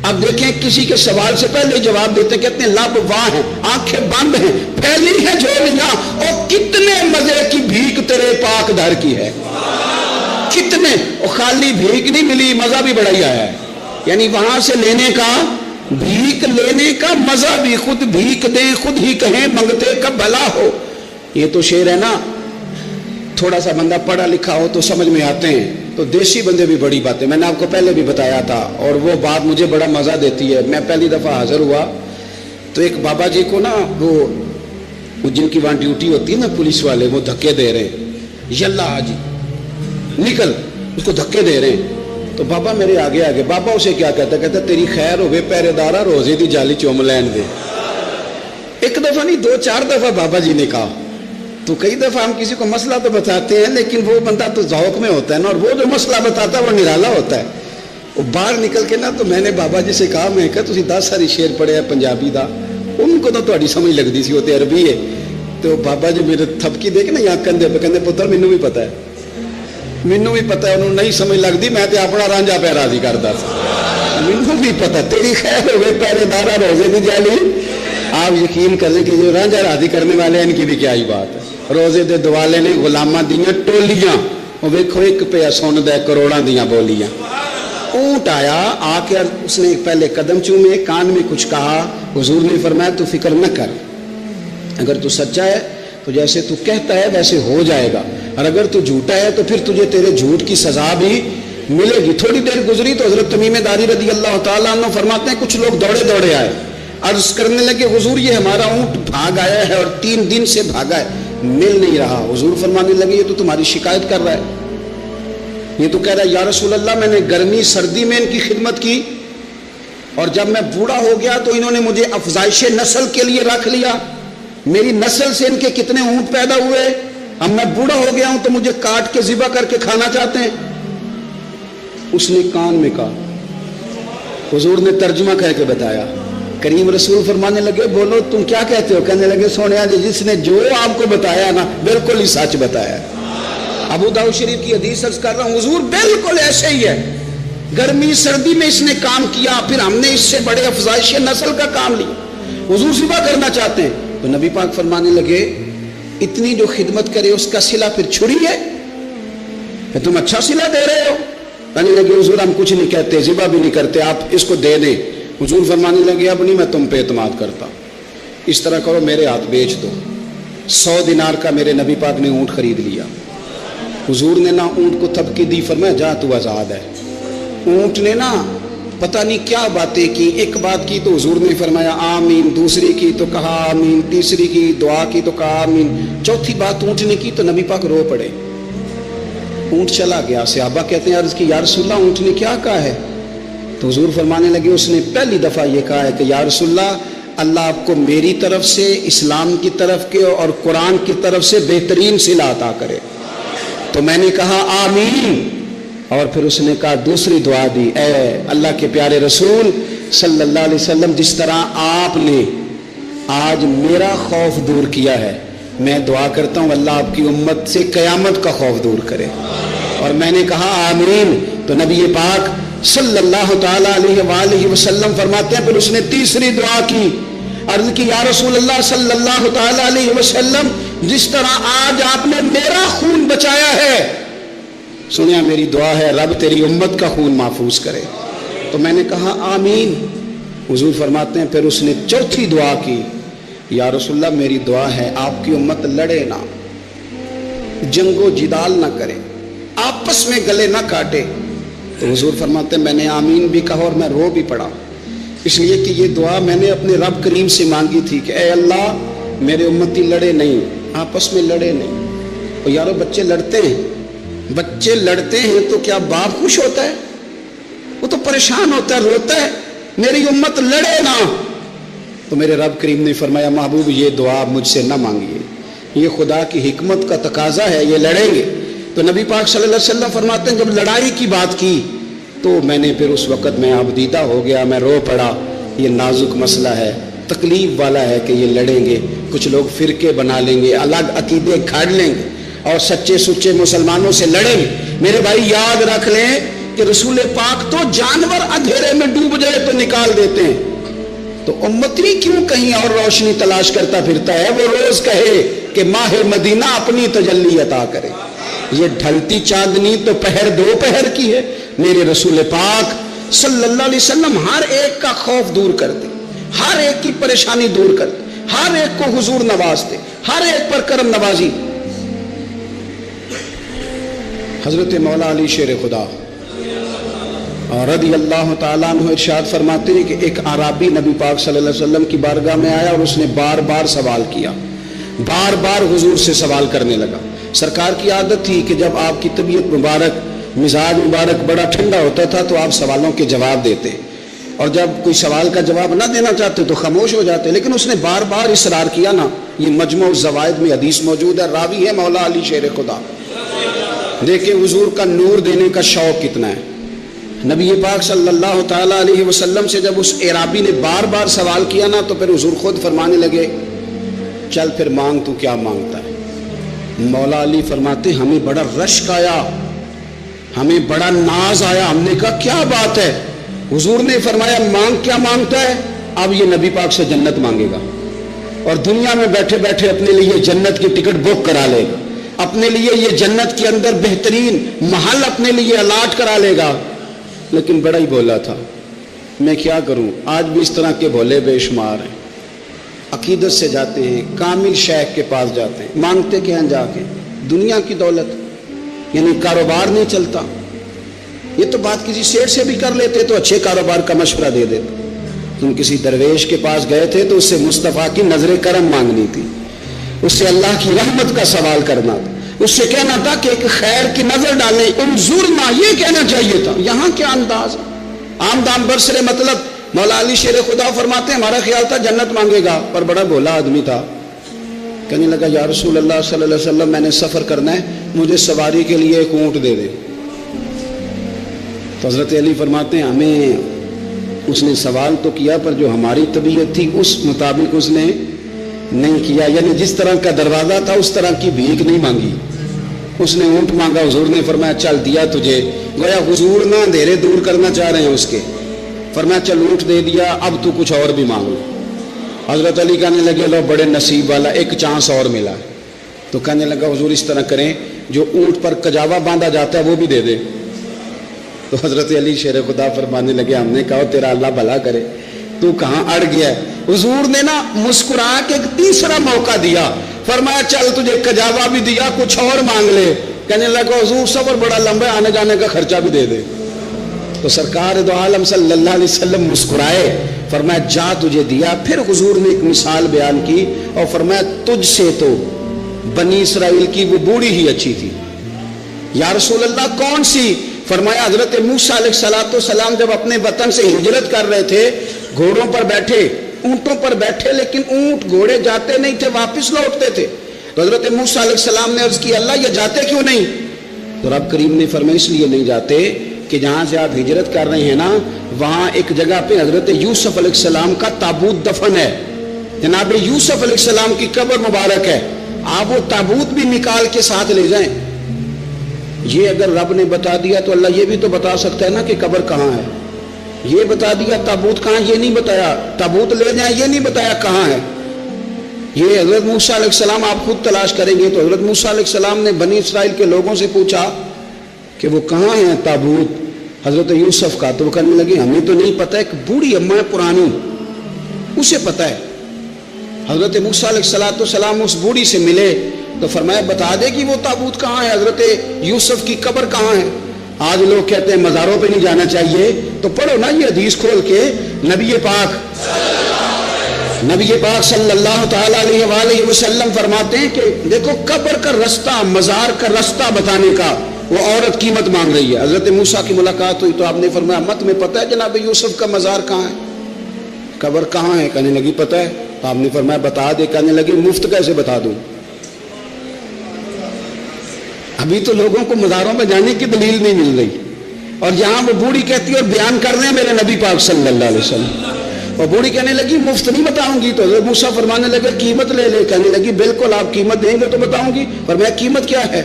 اب دیکھیں کسی کے سوال سے پہلے جواب دیتے, کہتے ہیں لب واہ ہیں, آنکھیں بند ہیں, پھیلی ہیں جھولیاں, اور کتنے مزے کی بھیک تیرے پاک در کی ہے. کتنے, اور خالی بھیک نہیں ملی, مزہ بھی بڑا ہی آیا ہے. یعنی وہاں سے لینے کا, بھیک لینے کا مزہ بھی, خود بھیک دے خود ہی کہیں منگتے کا بھلا ہو. یہ تو شعر ہے نا, تھوڑا سا بندہ پڑھا لکھا ہو تو سمجھ میں آتے ہیں. تو دیسی بندے بھی بڑی باتیں, میں نے آپ کو پہلے بھی بتایا تھا, اور وہ بات مجھے بڑا مزہ دیتی ہے. میں پہلی دفعہ حاضر ہوا تو ایک بابا جی کو نا, وہ جن کی وہاں ڈیوٹی ہوتی ہے نا پولیس والے, وہ دھکے دے رہے ہیں, یلا حاجی نکل, اس کو دھکے دے رہے ہیں. تو بابا میرے آگے آگے, بابا اسے کیا کہتا, کہتا تیری خیر ہوگی پہرے دارا, روزے دی جالی چوم لین دے. ایک دفعہ نہیں 2-4 دفعہ بابا جی نے کہا. تو کئی دفعہ ہم کسی کو مسئلہ تو بتاتے ہیں لیکن وہ بندہ تو ذوق میں ہوتا ہے نا, اور وہ جو مسئلہ بتاتا ہے وہ نرالا ہوتا ہے. وہ باہر نکل کے نا تو میں نے بابا جی سے کہا, میں کہا تسی 10 ساری شعر پڑھے ہیں پنجابی دا, ان کو تو تہاڈی سمجھ لگدی سی, وہ تے عربی ہے. تو بابا جی میرے تھپکی دے کے نا یہاں کندھے پہ کہندے پتر مینوں بھی پتہ ہے, مینوں بھی پتہ ہے, انہوں نہیں سمجھ لگدی, میں تے اپنا رانجھا پہ راضی کردا سی, مینوں بھی پتہ تیری خیر ہوئے پہرے دارا روزے دی جالی. آپ یقین کر لیں کہ جو رانجھا راضی کرنے والے ہیں ان کی بھی کیا ہی بات ہے. روزے دے دوالے نے غلاماں دیاں ٹولیاں, وہ ویکھو ایک پہ سوندا کروڑاں دیاں بولیاں. اونٹ آیا, آ کے اس نے پہلے قدم چومے, کان میں کچھ کہا. حضور نے فرمایا تو فکر نہ کر, اگر تو سچا ہے تو جیسے تو کہتا ہے ویسے ہو جائے گا, اور اگر تو جھوٹا ہے تو پھر تجھے تیرے جھوٹ کی سزا بھی ملے گی. تھوڑی دیر گزری تو حضرت تمیم داری رضی اللہ تعالیٰ عنہ فرماتے ہیں کچھ لوگ دوڑے دوڑے آئے, عرض کرنے لگے حضور یہ ہمارا اونٹ بھاگ آیا ہے اور 3 دن سے بھاگا ہے, مل نہیں رہا. حضور فرمانے لگے یہ تو تمہاری شکایت کر رہا ہے, یہ تو کہہ رہا ہے یا رسول اللہ میں نے گرمی سردی میں ان کی خدمت کی, اور جب میں بوڑھا ہو گیا تو انہوں نے مجھے افزائش نسل کے لیے رکھ لیا, میری نسل سے ان کے کتنے اونٹ پیدا ہوئے, اب میں بوڑھا ہو گیا ہوں تو مجھے کاٹ کے ذبح کر کے کھانا چاہتے ہیں. اس نے کان میں کہا, حضور نے ترجمہ کہہ کے بتایا. کریم رسول فرمانے لگے بولو تم کیا کہتے ہو؟ کہنے لگے سونیا جی جس نے جو آپ کو بتایا نا بالکل ہی سچ بتایا. ابو داؤد شریف کی حدیث عرض کر رہا ہوں, حضور بالکل ایسے ہی ہے, گرمی سردی میں اس نے کام کیا, پھر ہم نے اس سے بڑے افزائش نسل کا کام لیا, حضور ذبح کرنا چاہتے ہیں. تو نبی پاک فرمانے لگے اتنی جو خدمت کرے اس کا صلہ پھر چھری ہے, کہ تم اچھا صلہ دے رہے ہو. کہنے لگے حضور ہم کچھ نہیں کہتے, ذبح بھی نہیں کرتے, آپ اس کو دے دیں. حضور فرمانے لگے اب نہیں میں تم پہ اعتماد کرتا, اس طرح کرو میرے ہاتھ بیچ دو. 100 دینار کا میرے نبی پاک نے اونٹ خرید لیا. حضور نے نا اونٹ کو تھپکی دی, فرمایا جا تو آزاد ہے. اونٹ نے نا پتہ نہیں کیا باتیں کی, ایک بات کی تو حضور نے فرمایا آمین, دوسری کی تو کہا آمین, تیسری کی دعا کی تو کہا آمین, چوتھی بات اونٹ نے کی تو نبی پاک رو پڑے. اونٹ چلا گیا. صحابہ کہتے ہیں عرض کی یا رسول اللہ اونٹ نے کیا کہا ہے؟ تو حضور فرمانے لگے اس نے پہلی دفعہ یہ کہا ہے کہ یا رسول اللہ اللہ آپ کو میری طرف سے, اسلام کی طرف کے اور قرآن کی طرف سے بہترین صلہ عطا کرے. تو میں نے کہا آمین, اور پھر اس نے کہا دوسری دعا دی, اے اللہ کے پیارے رسول صلی اللہ علیہ وسلم جس طرح آپ نے آج میرا خوف دور کیا ہے, میں دعا کرتا ہوں اللہ آپ کی امت سے قیامت کا خوف دور کرے. اور میں نے کہا آمین. تو نبی پاک صلی اللہ تعالیٰ علیہ وآلہ وسلم فرماتے ہیں پھر اس نے تیسری دعا کی, عرض کی یا رسول اللہ صلی اللہ تعالیٰ علیہ وسلم جس طرح آج آپ نے میرا خون بچایا ہے, سنیا میری دعا ہے رب تیری امت کا خون محفوظ کرے. تو میں نے کہا آمین. حضور فرماتے ہیں پھر اس نے چوتھی دعا کی, یا رسول اللہ میری دعا ہے آپ کی امت لڑے نہ, جنگ و جدال نہ کرے, آپس میں گلے نہ کاٹے. تو حضور فرماتے ہیں میں نے آمین بھی کہا اور میں رو بھی پڑا, اس لیے کہ یہ دعا میں نے اپنے رب کریم سے مانگی تھی کہ اے اللہ میرے امتی لڑے نہیں, آپس میں لڑے نہیں. اور یارو بچے لڑتے ہیں, بچے لڑتے ہیں تو کیا باپ خوش ہوتا ہے؟ وہ تو پریشان ہوتا ہے, روتا ہے, میری امت لڑے نہ. تو میرے رب کریم نے فرمایا محبوب یہ دعا مجھ سے نہ مانگیے, یہ خدا کی حکمت کا تقاضا ہے, یہ لڑیں گے. تو نبی پاک صلی اللہ علیہ وسلم فرماتے ہیں جب لڑائی کی بات کی تو میں نے پھر اس وقت میں آبدیدہ ہو گیا, میں رو پڑا. یہ نازک مسئلہ ہے, تکلیف والا ہے کہ یہ لڑیں گے, کچھ لوگ فرقے بنا لیں گے, الگ عقیدے گھاڑ لیں گے اور سچے سچے مسلمانوں سے لڑیں گے. میرے بھائی یاد رکھ لیں کہ رسول پاک تو جانور اندھیرے میں ڈوب جائے تو نکال دیتے ہیں, تو امتی کیوں کہیں اور روشنی تلاش کرتا پھرتا ہے؟ وہ روز کہے کہ ماہ مدینہ اپنی تجلی عطا کرے. یہ ڈھلتی چاندنی تو پہر دو پہر کی ہے. میرے رسول پاک صلی اللہ علیہ وسلم ہر ایک کا خوف دور کرتے, ہر ایک کی پریشانی دور کرتے, ہر ایک کو حضور نوازتے, ہر ایک پر کرم نوازی. حضرت مولا علی شیر خدا رضی اللہ تعالیٰ عنہ ارشاد فرماتے ہیں کہ ایک عربی نبی پاک صلی اللہ علیہ وسلم کی بارگاہ میں آیا اور اس نے بار بار سوال کیا, بار بار حضور سے سوال کرنے لگا. سرکار کی عادت تھی کہ جب آپ کی طبیعت مبارک, مزاج مبارک بڑا ٹھنڈا ہوتا تھا تو آپ سوالوں کے جواب دیتے. اور جب کوئی سوال کا جواب نہ دینا چاہتے تو خاموش ہو جاتے، لیکن اس نے بار بار اصرار کیا نا. یہ مجموع الزوائد میں حدیث موجود ہے، راوی ہے مولا علی شیر خدا. دیکھیں حضور کا نور دینے کا شوق کتنا ہے. نبی پاک صلی اللہ تعالیٰ علیہ وسلم سے جب اس اعرابی نے بار بار سوال کیا نا تو پھر حضور خود فرمانے لگے چل پھر مانگ تو کیا مانگتا ہے. مولا علی فرماتے ہمیں بڑا رشک آیا، ہمیں بڑا ناز آیا. ہم نے کہا کیا بات ہے؟ حضور نے فرمایا مانگ کیا مانگتا ہے؟ اب یہ نبی پاک سے جنت مانگے گا اور دنیا میں بیٹھے بیٹھے اپنے لیے جنت کی ٹکٹ بک کرا لے گا، اپنے لیے یہ جنت کے اندر بہترین محل اپنے لیے الاٹ کرا لے گا. لیکن بڑا ہی بولا تھا. میں کیا کروں، آج بھی اس طرح کے بھولے بے شمار ہیں. عقیدت سے جاتے ہیں، کامل شیخ کے پاس جاتے ہیں، مانگتے کیا ہیں جا کے؟ دنیا کی دولت، یعنی کاروبار نہیں چلتا. یہ تو بات کسی شیخ سے بھی کر لیتے تو اچھے کاروبار کا مشورہ دے دیتے. تم کسی درویش کے پاس گئے تھے تو اس سے مصطفیٰ کی نظر کرم مانگنی تھی، اس سے اللہ کی رحمت کا سوال کرنا تھا، اس سے کہنا تھا کہ ایک خیر کی نظر ڈالیں، انظرنا، یہ کہنا چاہیے تھا. یہاں کیا انداز، عام دام برسرے مطلب. مولا علی شیر خدا فرماتے ہیں ہمارا خیال تھا جنت مانگے گا، پر بڑا بھولا آدمی تھا. کہنے لگا یا رسول اللہ صلی اللہ علیہ وسلم میں نے سفر کرنا ہے، مجھے سواری کے لیے ایک اونٹ دے دے. تو حضرت علی فرماتے ہیں ہمیں اس نے سوال تو کیا پر جو ہماری طبیعت تھی اس مطابق اس نے نہیں کیا، یعنی جس طرح کا دروازہ تھا اس طرح کی بھیک نہیں مانگی. اس نے اونٹ مانگا، حضور نے فرمایا چل دیا تجھے. گویا حضور نہ اندھیرے دور کرنا چاہ رہے ہیں اس کے. فرمایا چل اونٹ دے دیا، اب تو کچھ اور بھی مانگ لو. حضرت علی کہنے لگے لو بڑے نصیب والا، ایک چانس اور ملا. تو کہنے لگا حضور اس طرح کریں جو اونٹ پر کجاوا باندھا جاتا ہے وہ بھی دے دے. تو حضرت علی شیر خدا فرمانے لگے ہم نے کہا تیرا اللہ بھلا کرے، تو کہاں اڑ گیا ہے. حضور نے نا مسکرا کے ایک تیسرا موقع دیا، فرمایا چل تجھے کجاوا بھی دیا، کچھ اور مانگ لے. کہنے لگا حضور سفر بڑا لمبا ہے، آنے جانے کا خرچہ بھی دے دے. تو سرکار دو عالم صلی اللہ علیہ وسلم مسکرائے، فرمایا جا تجھے دیا. پھر حضور نے ایک مثال بیان کی اور فرمایا تجھ سے تو بنی اسرائیل کی وہ بوڑھی ہی اچھی تھی. یا رسول اللہ کون سی؟ فرمایا حضرت موسیٰ علیہ السلام جب اپنے وطن سے ہجرت کر رہے تھے، گھوڑوں پر بیٹھے، اونٹوں پر بیٹھے، لیکن اونٹ گھوڑے جاتے نہیں تھے، واپس لوٹتے تھے. تو حضرت موسیٰ علیہ السلام نے عرض کی اللہ یہ جاتے کیوں نہیں؟ تو رب کریم نے فرمایا اس لیے نہیں جاتے کہ جہاں سے آپ ہجرت کر رہے ہیں نا وہاں ایک جگہ پہ حضرت یوسف علیہ السلام کا تابوت دفن ہے. جناب یوسف علیہ السلام کی قبر مبارک ہے، آپ وہ تابوت بھی نکال کے ساتھ لے جائیں. یہ اگر رب نے بتا دیا تو اللہ یہ بھی تو بتا سکتا ہے نا کہ قبر کہاں ہے. یہ بتا دیا تابوت کہاں، یہ نہیں بتایا. تابوت لے جائیں یہ نہیں بتایا کہاں ہے. یہ حضرت موسیٰ علیہ السلام آپ خود تلاش کریں گے. تو حضرت موسیٰ علیہ السلام نے بنی اسرائیل کے لوگوں سے پوچھا کہ وہ کہاں ہیں تابوت حضرت یوسف کا. تو وہ کہنے لگے ہمیں تو نہیں پتہ، ایک بوڑھی اماں ہے پرانی اسے پتہ ہے. حضرت موسیٰ علیہ السلام اس بوڑھی سے ملے تو فرمایا بتا دے کہ وہ تابوت کہاں ہے، حضرت یوسف کی قبر کہاں ہے. آج لوگ کہتے ہیں مزاروں پہ نہیں جانا چاہیے، تو پڑھو نا یہ حدیث کھول کے. نبی پاک صلی اللہ تعالیٰ علیہ وآلہ وسلم فرماتے ہیں کہ دیکھو قبر کا رستہ، مزار کا رستہ بتانے کا وہ عورت قیمت مانگ رہی ہے. حضرت موسیٰ کی ملاقات ہوئی تو آپ نے فرمایا مت میں پتہ ہے جناب یوسف کا مزار کہاں ہے، قبر کہاں ہے؟ کہنے لگی پتہ ہے. آپ نے فرمایا بتا دے. کہنے لگی مفت کیسے بتا دوں، ابھی تو لوگوں کو مزاروں میں جانے کی دلیل نہیں مل رہی. اور یہاں وہ بوڑھی کہتی ہے اور بیان کر رہے ہیں میرے نبی پاک صلی اللہ علیہ وسلم. اور بوڑھی کہنے لگی مفت نہیں بتاؤں گی. تو حضرت موسیٰ فرمانے لگے قیمت لے لے. کہنے لگی بالکل آپ قیمت دیں گے تو بتاؤں گی. فرمایا قیمت کیا ہے؟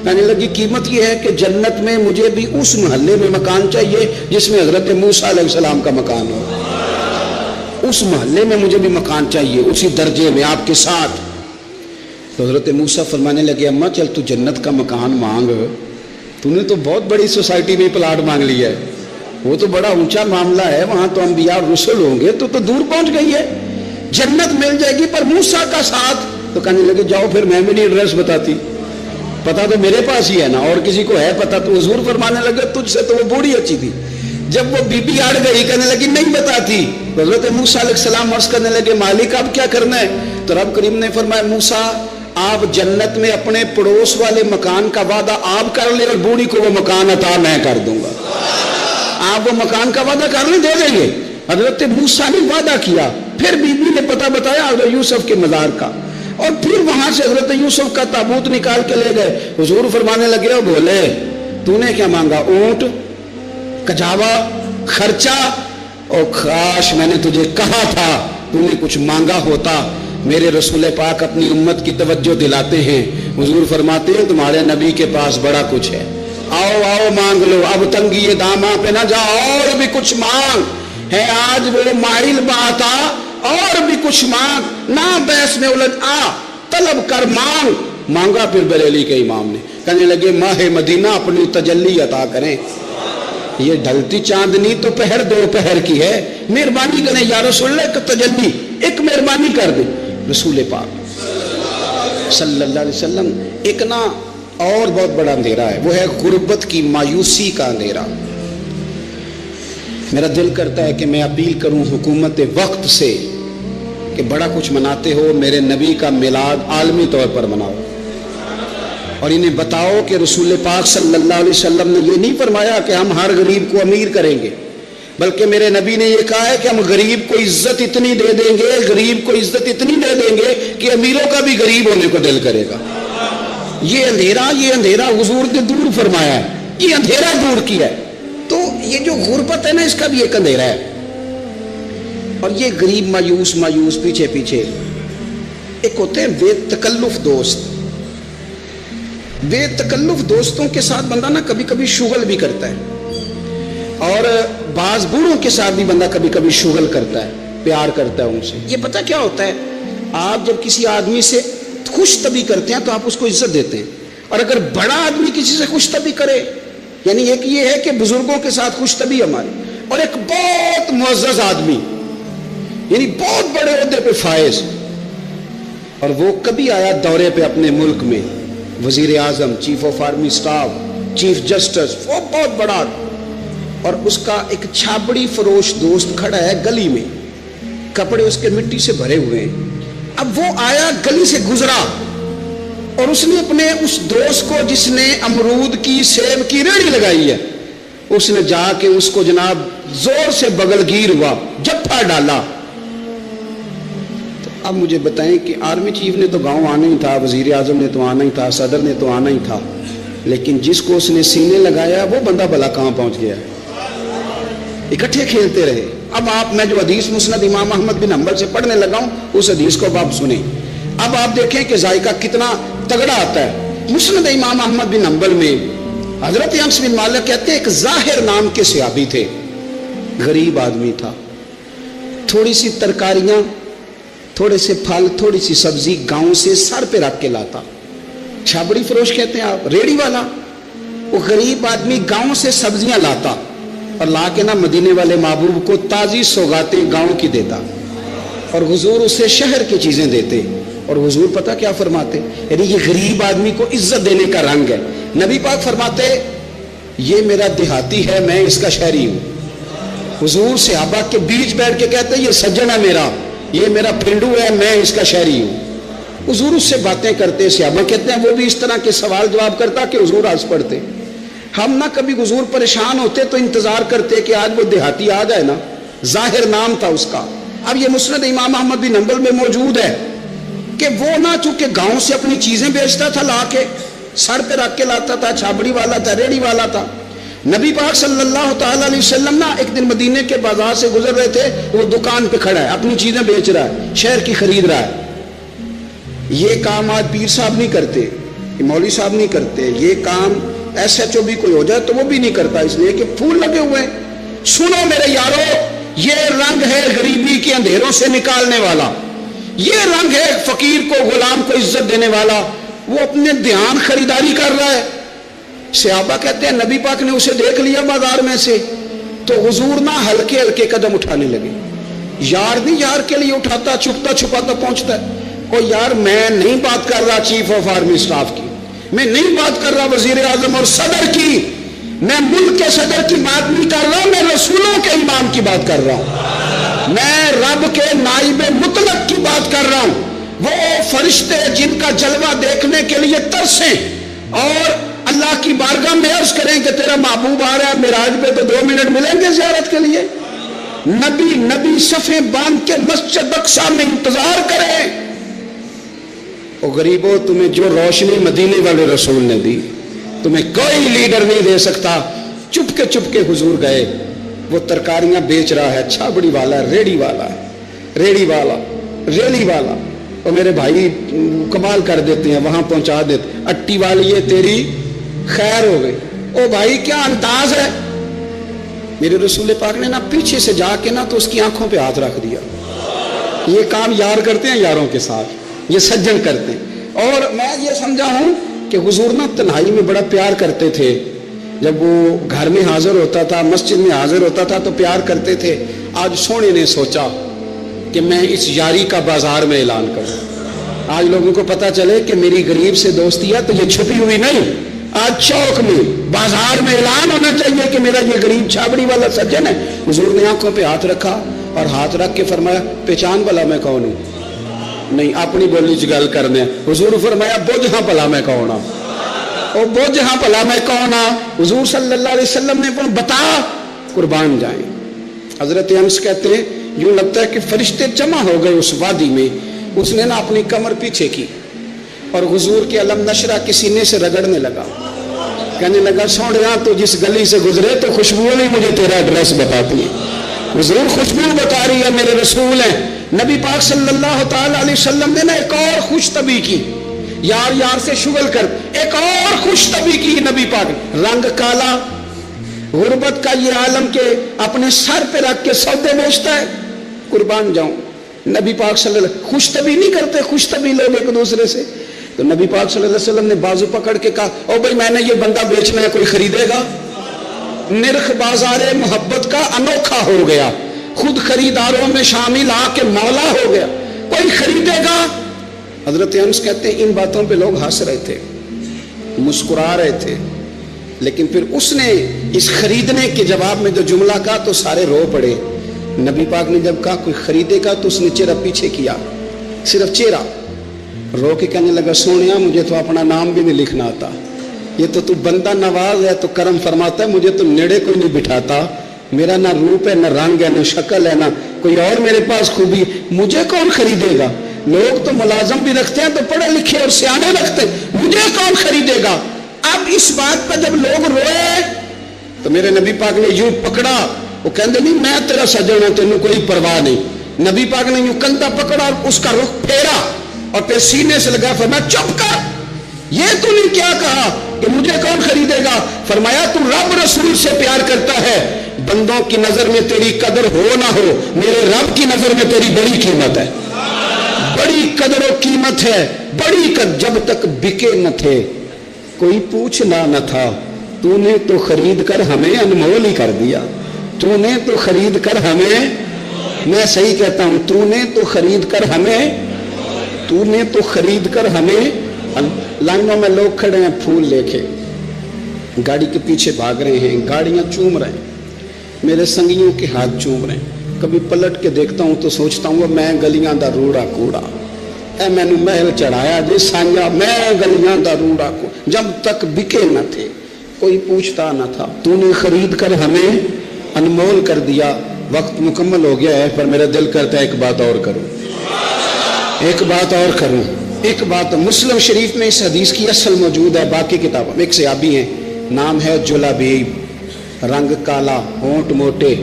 کہنے لگی قیمت یہ ہے کہ جنت میں مجھے بھی اس محلے میں مکان چاہیے جس میں حضرت موسیٰ علیہ السلام کا مکان ہو. اس محلے میں مجھے بھی مکان چاہیے، اسی درجے میں آپ کے ساتھ. تو حضرت موسیٰ فرمانے لگے اماں چل تو جنت کا مکان مانگ، تو نے تو بہت بڑی سوسائٹی میں پلاٹ مانگ لیا ہے، وہ تو بڑا اونچا معاملہ ہے، وہاں تو انبیاء رسول ہوں گے، تو دور پہنچ گئی ہے، جنت مل جائے گی پر موسیٰ کا ساتھ. تو کہنے لگے جاؤ پھر میں بھی نہیں ایڈریس بتاتی، پتا تو میرے پاس ہی ہے نا، اور کسی کو ہے پتا. تو حضور فرمانے لگے تجھ سے تو وہ بوڑھی اچھی تھی. جب وہ بی بی اڑ گئی کہنے لگی نہیں بتاتی. تو حضرت موسیٰ علیہ السلام عرض کرنے لگے مالک اب کیا کرنا ہے؟ تو رب کریم نے فرمایا موسیٰ آپ جنت میں اپنے پڑوس والے مکان کا وعدہ آپ کر لیں اور بوڑھی کو وہ مکان عطا میں کر دوں گا. آپ وہ مکان کا وعدہ کر لیں، دے دیں گے. حضرت موسیٰ نے وعدہ کیا، پھر بیوی نے پتہ بتایا حضرت یوسف کے مزار کا، اور پھر وہاں سے حضرت یوسف کا تابوت نکال کے لے گئے۔ حضور فرمانے لگے اور بولے تو نے کیا مانگا؟ اونٹ، کجاوا، خرچہ، اور کاش میں نے تجھے کہا تھا تو نے کچھ مانگا ہوتا۔ میرے رسول پاک اپنی امت کی توجہ دلاتے ہیں، حضور فرماتے ہیں تمہارے نبی کے پاس بڑا کچھ ہے، آؤ آؤ مانگ لو، اب تنگی داماں پہ نہ جاؤ، اور بھی کچھ مانگ ہے، آج وہ مائل بات آ، اور بھی کچھ مانگ، نہ بحث میں الجھ آ، طلب کر مانگ۔ مانگا پھر بریلی کے امام نے، کہنے لگے ماہ مدینہ اپنی تجلی عطا کریں، یہ ڈھلتی چاندنی تو پہر دوپہر کی ہے، مہربانی کریں یا رسول اللہ، ایک تجلی، ایک مہربانی کر دیں۔ رسول پاک صلی اللہ علیہ وسلم ایک نا اور بہت بڑا اندھیرا ہے، وہ ہے غربت کی مایوسی کا اندھیرا۔ میرا دل کرتا ہے کہ میں اپیل کروں حکومت وقت سے کہ بڑا کچھ مناتے ہو، میرے نبی کا میلاد عالمی طور پر مناؤ، اور انہیں بتاؤ کہ رسول پاک صلی اللہ علیہ وسلم نے یہ نہیں فرمایا کہ ہم ہر غریب کو امیر کریں گے، بلکہ میرے نبی نے یہ کہا ہے کہ ہم غریب کو عزت اتنی دے دیں گے، غریب کو عزت اتنی دے دیں گے کہ امیروں کا بھی غریب ہونے کو دل کرے گا۔ یہ اندھیرا حضور نے دور فرمایا ہے، یہ اندھیرا دور کیا ہے۔ تو یہ جو غربت ہے نا، اس کا بھی ایک اندھیرا ہے، اور یہ غریب مایوس پیچھے ایک ہوتے ہیں بے تکلف دوست۔ بے تکلف دوستوں کے ساتھ بندہ نا کبھی کبھی شغل بھی کرتا ہے، اور بعض بوڑھوں کے ساتھ بھی بندہ کبھی کبھی شغل کرتا ہے، پیار کرتا ہے ان سے۔ یہ پتہ کیا ہوتا ہے، آپ جب کسی آدمی سے خوش طبی کرتے ہیں تو آپ اس کو عزت دیتے ہیں، اور اگر بڑا آدمی کسی سے خوش طبی کرے، یعنی ایک یہ ہے کہ بزرگوں کے ساتھ خوش طبی ہماری، اور ایک بہت معزز آدمی یعنی بہت بڑے عہدے پہ فائز، اور وہ کبھی آیا دورے پہ اپنے ملک میں، وزیر اعظم، chief of army staff, chief justice, وہ بہت بڑا، اور اس کا ایک چھابڑی فروش دوست کھڑا ہے گلی میں، کپڑے اس کے مٹی سے بھرے ہوئے ہیں۔ اب وہ آیا گلی سے گزرا، اور اس نے اپنے اس دوست کو جس نے امرود کی سیب کی ریڑھی لگائی ہے، اس نے جا کے اس کو جناب زور سے بغل گیر ہوا، جپا ڈالا۔ تو اب مجھے بتائیں کہ آرمی چیف نے تو گاؤں آنا ہی تھا، وزیر اعظم نے تو آنا ہی تھا، صدر نے تو آنا ہی تھا، لیکن جس کو اس نے سینے لگایا وہ بندہ بھلا کہاں پہنچ گیا ہے؟ اکٹھے کھیلتے رہے۔ اب میں جو حدیث مسند امام احمد بن حنبل سے پڑھنے لگا ہوں، اس حدیث کو آپ سنیں، اب آپ دیکھیں کہ ذائقہ کتنا تگڑا آتا ہے۔ مسند امام احمد بن حنبل میں حضرت انس بن مالک کہتے ہیں ایک ظاہر نام کے صحابی تھے، غریب آدمی تھا، تھوڑی سی ترکاریاں، تھوڑے سے پھل، تھوڑی سی سبزی گاؤں سے سر پہ رکھ کے لاتا، چھابڑی فروش کہتے ہیں آپ، ریڑھی والا۔ وہ غریب آدمی گاؤں سے سبزیاں لاتا اور لا کے نا مدینے والے محبوب کو تازی سوغاتیں گاؤں کی دیتا، اور حضور اسے شہر کی چیزیں دیتے، اور حضور پتہ کیا فرماتے، یعنی یہ غریب آدمی کو عزت دینے کا رنگ ہے۔ نبی پاک فرماتے یہ میرا دیہاتی ہے، میں اس کا شہری ہوں۔ حضور صحابہ کے بیچ بیٹھ کے کہتے یہ سجن ہے میرا، یہ میرا پھنڈو ہے، میں اس کا شہری ہوں۔ حضور اس سے باتیں کرتے، صحابہ کہتے ہیں وہ بھی اس طرح کے سوال جواب کرتا کہ حضور ہنس پڑتے۔ ہم نہ کبھی حضور پریشان ہوتے تو انتظار کرتے کہ آج وہ دیہاتی آ جائے نا، ظاہر نام تھا اس کا۔ اب یہ مسند امام احمد بن حنبل میں موجود ہے کہ وہ نہ چونکہ گاؤں سے اپنی چیزیں بیچتا تھا، لا کے سر پہ رکھ کے لاتا تھا، چھابڑی والا تھا، ریڑھی والا تھا۔ نبی پاک صلی اللہ تعالیٰ علیہ وسلم نا ایک دن مدینے کے بازار سے گزر رہے تھے، وہ دکان پہ کھڑا ہے، اپنی چیزیں بیچ رہا ہے، شہر کی خرید رہا ہے۔ یہ کام آج پیر صاحب نہیں کرتے، مولوی صاحب نہیں کرتے، یہ کام ایس ایچ او بھی کوئی ہو جائے تو وہ بھی نہیں کرتا، اس لیے کہ پھول لگے ہوئے ہیں۔ سنو میرے یارو، یہ رنگ ہے غریبی کے اندھیروں سے نکالنے والا، یہ رنگ ہے فقیر کو، غلام کو عزت دینے والا۔ وہ اپنے دھیان خریداری کر رہا ہے۔ صحابہ کہتے ہیں نبی پاک نے اسے دیکھ لیا بازار میں سے، تو حضور نہ ہلکے ہلکے قدم اٹھانے لگے۔ یار نہیں یار کے لیے اٹھاتا، چھپتا چھپاتا پہنچتا ہے۔ او یار میں نہیں بات کر رہا چیف آف آرمی اسٹاف کی، میں نہیں بات کر رہا وزیر اعظم اور صدر کی، میں ملک کے صدر کی بات نہیں کر رہا، میں رسولوں کے امام کی بات کر رہا ہوں، میں رب کے نائب مطلق کی بات کر رہا ہوں۔ وہ فرشتے جن کا جلوہ دیکھنے کے لیے ترسیں اور اللہ کی بارگاہ میں عرض کریں کہ تیرا محبوب آ رہا ہے معراج پہ، تو 2 منٹ ملیں گے زیارت کے لیے؟ نبی نبی صفیں باندھ کے مسجد اقصی میں انتظار کریں. او غریبوں، تمہیں جو روشنی مدینے والے رسول نے دی تمہیں کوئی لیڈر نہیں دے سکتا. چپ کے حضور گئے. وہ ترکاریاں بیچ رہا ہے، چھابڑی والا، ریڑی والا، ریلی والا. اور میرے بھائی کمال کر دیتے ہیں، وہاں پہنچا دیتے. اٹی والی یہ تیری خیر ہو گئی. او بھائی کیا انداز ہے. میرے رسول پاک نے نا پیچھے سے جا کے نا تو اس کی آنکھوں پہ ہاتھ رکھ دیا. یہ کام یار کرتے ہیں یاروں کے ساتھ، یہ سجن کرتے ہیں. اور میں یہ سمجھا ہوں کہ حضور نا تنہائی میں بڑا پیار کرتے تھے. جب وہ گھر میں حاضر ہوتا تھا، مسجد میں حاضر ہوتا تھا تو پیار کرتے تھے. آج سونے نے سوچا کہ میں اس یاری کا بازار میں اعلان کروں. آج لوگوں کو پتا چلے کہ میری غریب سے دوستی ہے تو یہ چھپی ہوئی نہیں. آج چوک میں بازار میں اعلان ہونا چاہیے کہ میرا یہ غریب چھابڑی والا سجن ہے. حضور نے آنکھوں پہ ہاتھ رکھا اور ہاتھ رکھ کے فرمایا پہچان بھلا میں کون ہوں. نہیں اپنی بولی چ گل کرنے. حضور فرمایا بوجھ ہاں بھلا میں کون ہوں. اور بوجھ ہاں بھلا میں کون ہوں. حضور صلی اللہ علیہ وسلم نے بتا قربان جائیں. حضرت انس کہتے ہیں یوں لگتا ہے کہ فرشتے جمع ہو گئے اس وادی میں. اس نے نا اپنی کمر پیچھے کی اور حضور کے علم نشرہ کے سینے سے رگڑنے لگا. کہنے لگا سوڑیا تو جس گلی سے گزرے تو خوشبو نہیں مجھے تیرا ایڈریس بتاتی ہے. حضور خوشبو بتا رہی ہے، میرے رسول ہیں. نبی پاک صلی اللہ تعالی علیہ وسلم نے نا ایک اور خوش طبی کی. یار یار سے شغل کر ایک اور خوش طبی کی نبی پاک. رنگ کالا، غربت کا یہ عالم کے اپنے سر پہ رکھ کے سودے بیچتا ہے. قربان جاؤں نبی پاک صلی اللہ علیہ وسلم خوش طبی نہیں کرتے، خوش طبی لوگ ایک دوسرے سے. تو نبی پاک صلی اللہ علیہ وسلم نے بازو پکڑ کے کہا او بھائی میں نے یہ بندہ بیچنا ہے، کوئی خریدے گا؟ نرخ بازار محبت کا انوکھا ہو گیا، خود خریداروں میں شامل آ کے مولا ہو گیا. کوئی خریدے گا؟ حضرت انس کہتے ہیں ان باتوں پہ لوگ ہنس رہے تھے، مسکرا رہے تھے. لیکن پھر اس نے اس خریدنے کے جواب میں جو جملہ کہا تو سارے رو پڑے. نبی پاک نے جب کہا کوئی خریدے گا تو اس نے چہرہ پیچھے کیا، صرف چہرہ. رو کے کہنے لگا سونیا مجھے تو اپنا نام بھی نہیں لکھنا آتا. یہ تو بندہ نواز ہے تو کرم فرماتا ہے، مجھے تو نیڑے کوئی نہیں بٹھاتا. میرا نہ روپ ہے، نہ رنگ ہے، نہ شکل ہے، نہ کوئی اور میرے پاس خوبی. مجھے کون خریدے گا؟ لوگ تو ملازم بھی رکھتے ہیں تو پڑھے لکھے اور سیانے رکھتے ہیں، مجھے کون خریدے گا؟ اب اس بات پر جب لوگ روئے تو میرے نبی پاک نے یوں پکڑا. وہ کہندے نہیں میں تیرا سجن ہوں، تینوں کوئی پرواہ نہیں. نبی پاک نے یوں کندھا پکڑا اور اس کا رخ پھیرا اور پھر سینے سے لگا. فرمایا چپ کر، یہ تو نے کیا کہا کہ مجھے کون خریدے گا؟ فرمایا تو رب رسول سے پیار کرتا ہے، بندوں کی نظر میں تیری قدر ہو نہ ہو، میرے رب کی نظر میں تیری بڑی قیمت ہے، بڑی قدر و قیمت ہے. بڑی قدر جب تک بکے نہ تھے کوئی پوچھنا نہ تھا، تو نے تو خرید کر ہمیں انمول ہی کر دیا. تو نے تو خرید کر ہمیں، میں صحیح کہتا ہوں، تو نے تو خرید کر ہمیں، تو نے تو خرید کر ہمیں. لائنوں میں لوگ کھڑے ہیں پھول لے کے، گاڑی کے پیچھے بھاگ رہے ہیں، گاڑیاں چوم رہے ہیں، میرے سنگیوں کے ہاتھ چوم رہے ہیں. کبھی پلٹ کے دیکھتا ہوں تو سوچتا ہوں میں گلیاں دا روڑا کوڑا، اے میں نے محل چڑھایا جی سانجا، میں گلیاں دا روڑا کوڑا. جب تک بکے نہ تھے کوئی پوچھتا نہ تھا، تو نے خرید کر ہمیں انمول کر دیا. وقت مکمل ہو گیا ہے پر میرا دل کرتا ہے ایک بات اور کروں، ایک بات اور کروں. ایک بات مسلم شریف میں اس حدیث کی اصل موجود ہے، باقی کتابوں میں. ایک صحابی ہیں نام ہے جلابیب، رنگ کالا، ہونٹ موٹے،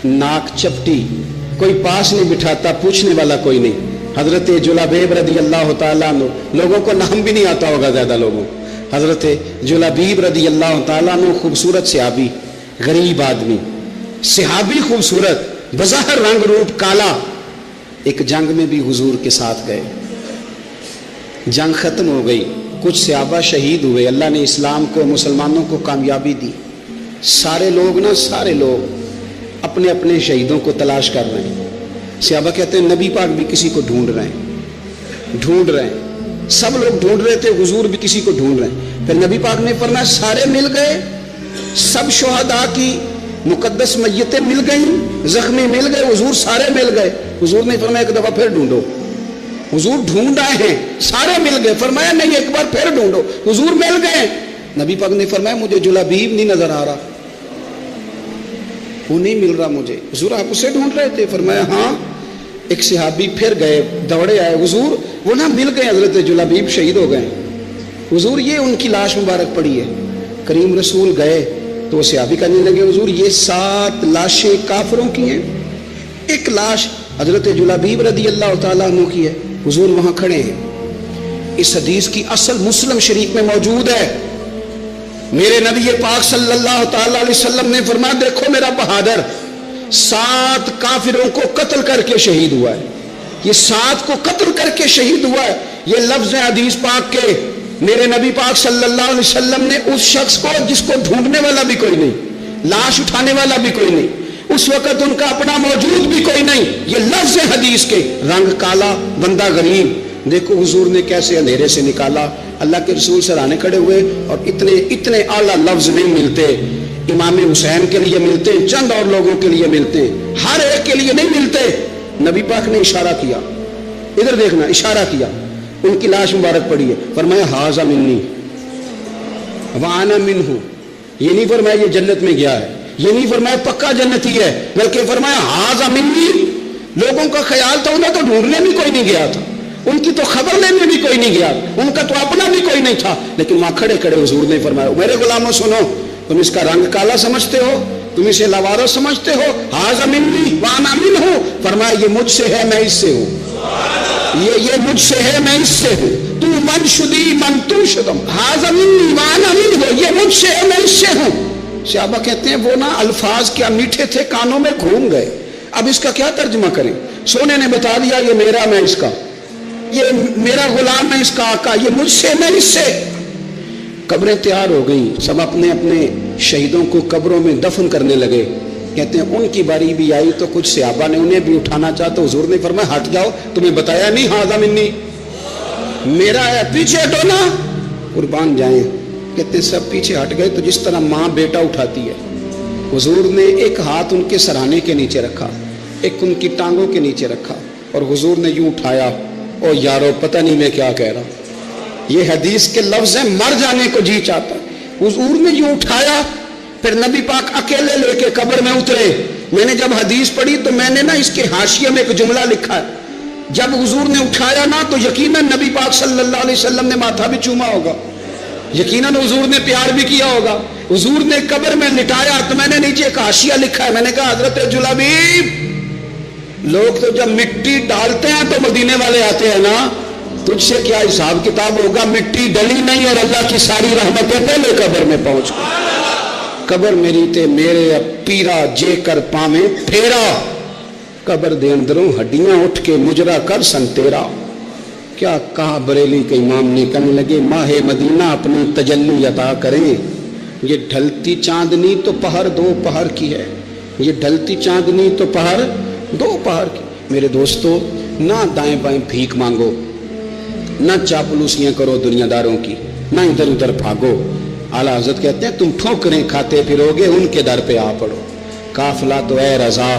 ناک چپٹی، کوئی پاس نہیں بٹھاتا، پوچھنے والا کوئی نہیں. حضرت جلابیب رضی اللہ تعالیٰ عنہ، لوگوں کو نام بھی نہیں آتا ہوگا زیادہ لوگوں. حضرت جلابیب رضی اللہ تعالیٰ عنہ خوبصورت صحابی، غریب آدمی، صحابی خوبصورت، بظاہر رنگ روپ کالا. ایک جنگ میں بھی حضور کے ساتھ گئے، جنگ ختم ہو گئی، کچھ صحابہ شہید ہوئے، اللہ نے اسلام کو مسلمانوں کو کامیابی دی. سارے لوگ اپنے اپنے شہیدوں کو تلاش کر رہے ہیں. صحابہ کہتے ہیں نبی پاک بھی کسی کو ڈھونڈ رہے ہیں، سب لوگ ڈھونڈ رہے تھے، حضور بھی کسی کو ڈھونڈ رہے ہیں. پھر نبی پاک نے فرمایا سارے مل گئے، سب شہداء کی مقدس میتیں مل گئیں، زخمی مل گئے، حضور سارے مل گئے. حضور نے فرمایا ایک دفعہ پھر ڈھونڈو. حضور ڈھونڈ آئے ہیں، سارے مل گئے. فرمایا نہیں ایک بار پھر ڈھونڈو. حضور مل گئے. نبی پاک نے فرمایا مجھے جلابیب نہیں نظر آ رہا. وہ نہیں مل رہا مجھے۔ حضور آپ اسے ڈھونڈ رہے تھے؟ فرمایا ہاں۔ ایک صحابی پھر گئے، دوڑے آئے، حضور وہ نہ مل گئے، حضرت جلابیب شہید ہو گئے۔ حضور یہ ان کی لاش مبارک پڑی ہے۔ کریم رسول گئے تو وہ صحابی کہنے لگے حضور یہ 7 لاشیں کافروں کی ہیں، ایک لاش حضرت جلابیب رضی اللہ تعالیٰ عنہ کی ہے۔ حضور وہاں کھڑے ہیں۔ اس حدیث کی اصل مسلم شریف میں موجود ہے۔ میرے نبی پاک صلی اللہ تعالیٰ علیہ وسلم نے فرمایا دیکھو میرا بہادر 7 کافروں کو قتل کر کے شہید ہوا ہے، یہ 7 کو قتل کر کے شہید ہوا ہے۔ یہ لفظ ہے حدیث پاک کے۔ میرے نبی پاک صلی اللہ علیہ وسلم نے اس شخص کو جس کو ڈھونڈنے والا بھی کوئی نہیں، لاش اٹھانے والا بھی کوئی نہیں، اس وقت ان کا اپنا موجود بھی کوئی نہیں، یہ لفظ ہے حدیث کے، رنگ کالا بندہ غریب، دیکھو حضور نے کیسے اندھیرے سے نکالا۔ اللہ کے رسول سرانے کھڑے ہوئے اور اتنے اعلیٰ لفظ نہیں ملتے، امام حسین کے لیے ملتے ہیں، چند اور لوگوں کے لیے ملتے ہیں، ہر ایک کے لیے نہیں ملتے۔ نبی پاک نے اشارہ کیا، ادھر دیکھنا، اشارہ کیا، ان کی لاش مبارک پڑی ہے۔ فرمایا ھذا منی وانا منہ، یہ نہیں فرمایا یہ جنت میں گیا ہے، یہ نہیں فرمایا پکا جنتی ہے، بلکہ فرمایا ھذا منی۔ لوگوں کا خیال تھا انہیں تو ڈھونڈنے بھی کوئی نہیں گیا تھا، ان کی تو خبر لینے بھی کوئی نہیں گیا، ان کا تو اپنا بھی کوئی نہیں تھا، لیکن وہاں کھڑے کھڑے حضور نے فرمایا میرے غلاموں سنو، تم اس کا رنگ کالا سمجھتے ہو، تم اسے لاوارث سمجھتے ہو، ھذا منی وانا منہ، فرمایا یہ مجھ سے ہے میں اس سے ہوں، یہ مجھ سے ہے میں اس سے ہوں، تو من شدی من تو شدم، ھذا منی وانا منہ، یہ مجھ سے ہے میں اس سے ہوں۔ صحابہ کہتے ہیں وہ نا الفاظ کیا میٹھے تھے، کانوں میں گھوم گئے، اب اس کا کیا ترجمہ کریں؟ سونے نے بتا دیا یہ میرا میں اس کا، یہ میرا غلام ہے اس کا آقا، یہ مجھ سے میں اس سے۔ قبریں تیار ہو گئیں، سب اپنے اپنے شہیدوں کو قبروں میں دفن کرنے لگے۔ کہتے ہیں ان کی باری بھی آئی تو کچھ صحابہ نے انہیں بھی اٹھانا چاہا تو حضور نے فرمایا ہٹ جاؤ، تمہیں بتایا نہیں ھذا منی، میرا ہے، پیچھے ہٹو نا، قربان جائیں۔ کہتے ہیں سب پیچھے ہٹ گئے تو جس طرح ماں بیٹا اٹھاتی ہے، حضور نے ایک ہاتھ ان کے سرانے کے نیچے رکھا، ایک ان کی ٹانگوں کے نیچے رکھا، اور حضور نے یوں اٹھایا، او یارو پتہ نہیں میں کیا کہہ رہا ہوں، یہ حدیث کے لفظ ہیں، مر جانے کو جی چاہتا ہے۔ حضور نے یوں اٹھایا، پھر نبی پاک اکیلے لے کے قبر میں اترے۔ میں نے جب حدیث پڑھی تو میں نے نا اس کے حاشیے میں ایک جملہ لکھا ہے، جب حضور نے اٹھایا نا تو یقیناً نبی پاک صلی اللہ علیہ وسلم نے ماتھا بھی چوما ہوگا، یقیناً حضور نے پیار بھی کیا ہوگا۔ حضور نے قبر میں لٹایا تو میں نے نیچے ایک حاشیہ لکھا ہے، میں نے کہا حضرت جلابیب، لوگ تو جب مٹی ڈالتے ہیں تو مدینے والے آتے ہیں نا، تجھ سے کیا حساب کتاب ہوگا، مٹی ڈلی نہیں اور اللہ کی ساری رحمتیں پہلے قبر میں پہنچ گئی۔ قبر میری تے میرے اب پیرا جے کر پاویں پھیرا، قبر دے اندروں ہڈیاں اٹھ کے مجرا کر سن تیرا۔ کیا کہا بریلی کے امام نے، کہنے لگے ماہ مدینہ اپنی تجلی عطا کریں، یہ ڈھلتی چاندنی تو پہر 2 پہر کی ہے، یہ ڈھلتی چاندنی تو پہر 2 پہر کی۔ میرے دوستو نہ دائیں بائیں بھیک مانگو، نہ چاپلوسیاں کرو دنیا داروں کی، نہ ادھر ادھر بھاگو۔ اعلیٰ حضرت کہتے ہیں تم ٹھوکریں کھاتے پھرو گے، ان کے در پہ آ پڑو۔ قافلہ تو اے رضا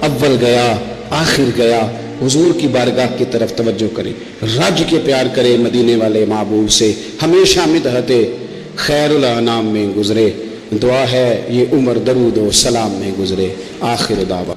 اول گیا آخر گیا، حضور کی بارگاہ کی طرف توجہ کرے، رج کے پیار کرے مدینے والے محبوب سے، ہمیشہ مدحت خیر الانام میں گزرے۔ دعا ہے یہ عمر درود و سلام میں گزرے۔ آخر دعویٰ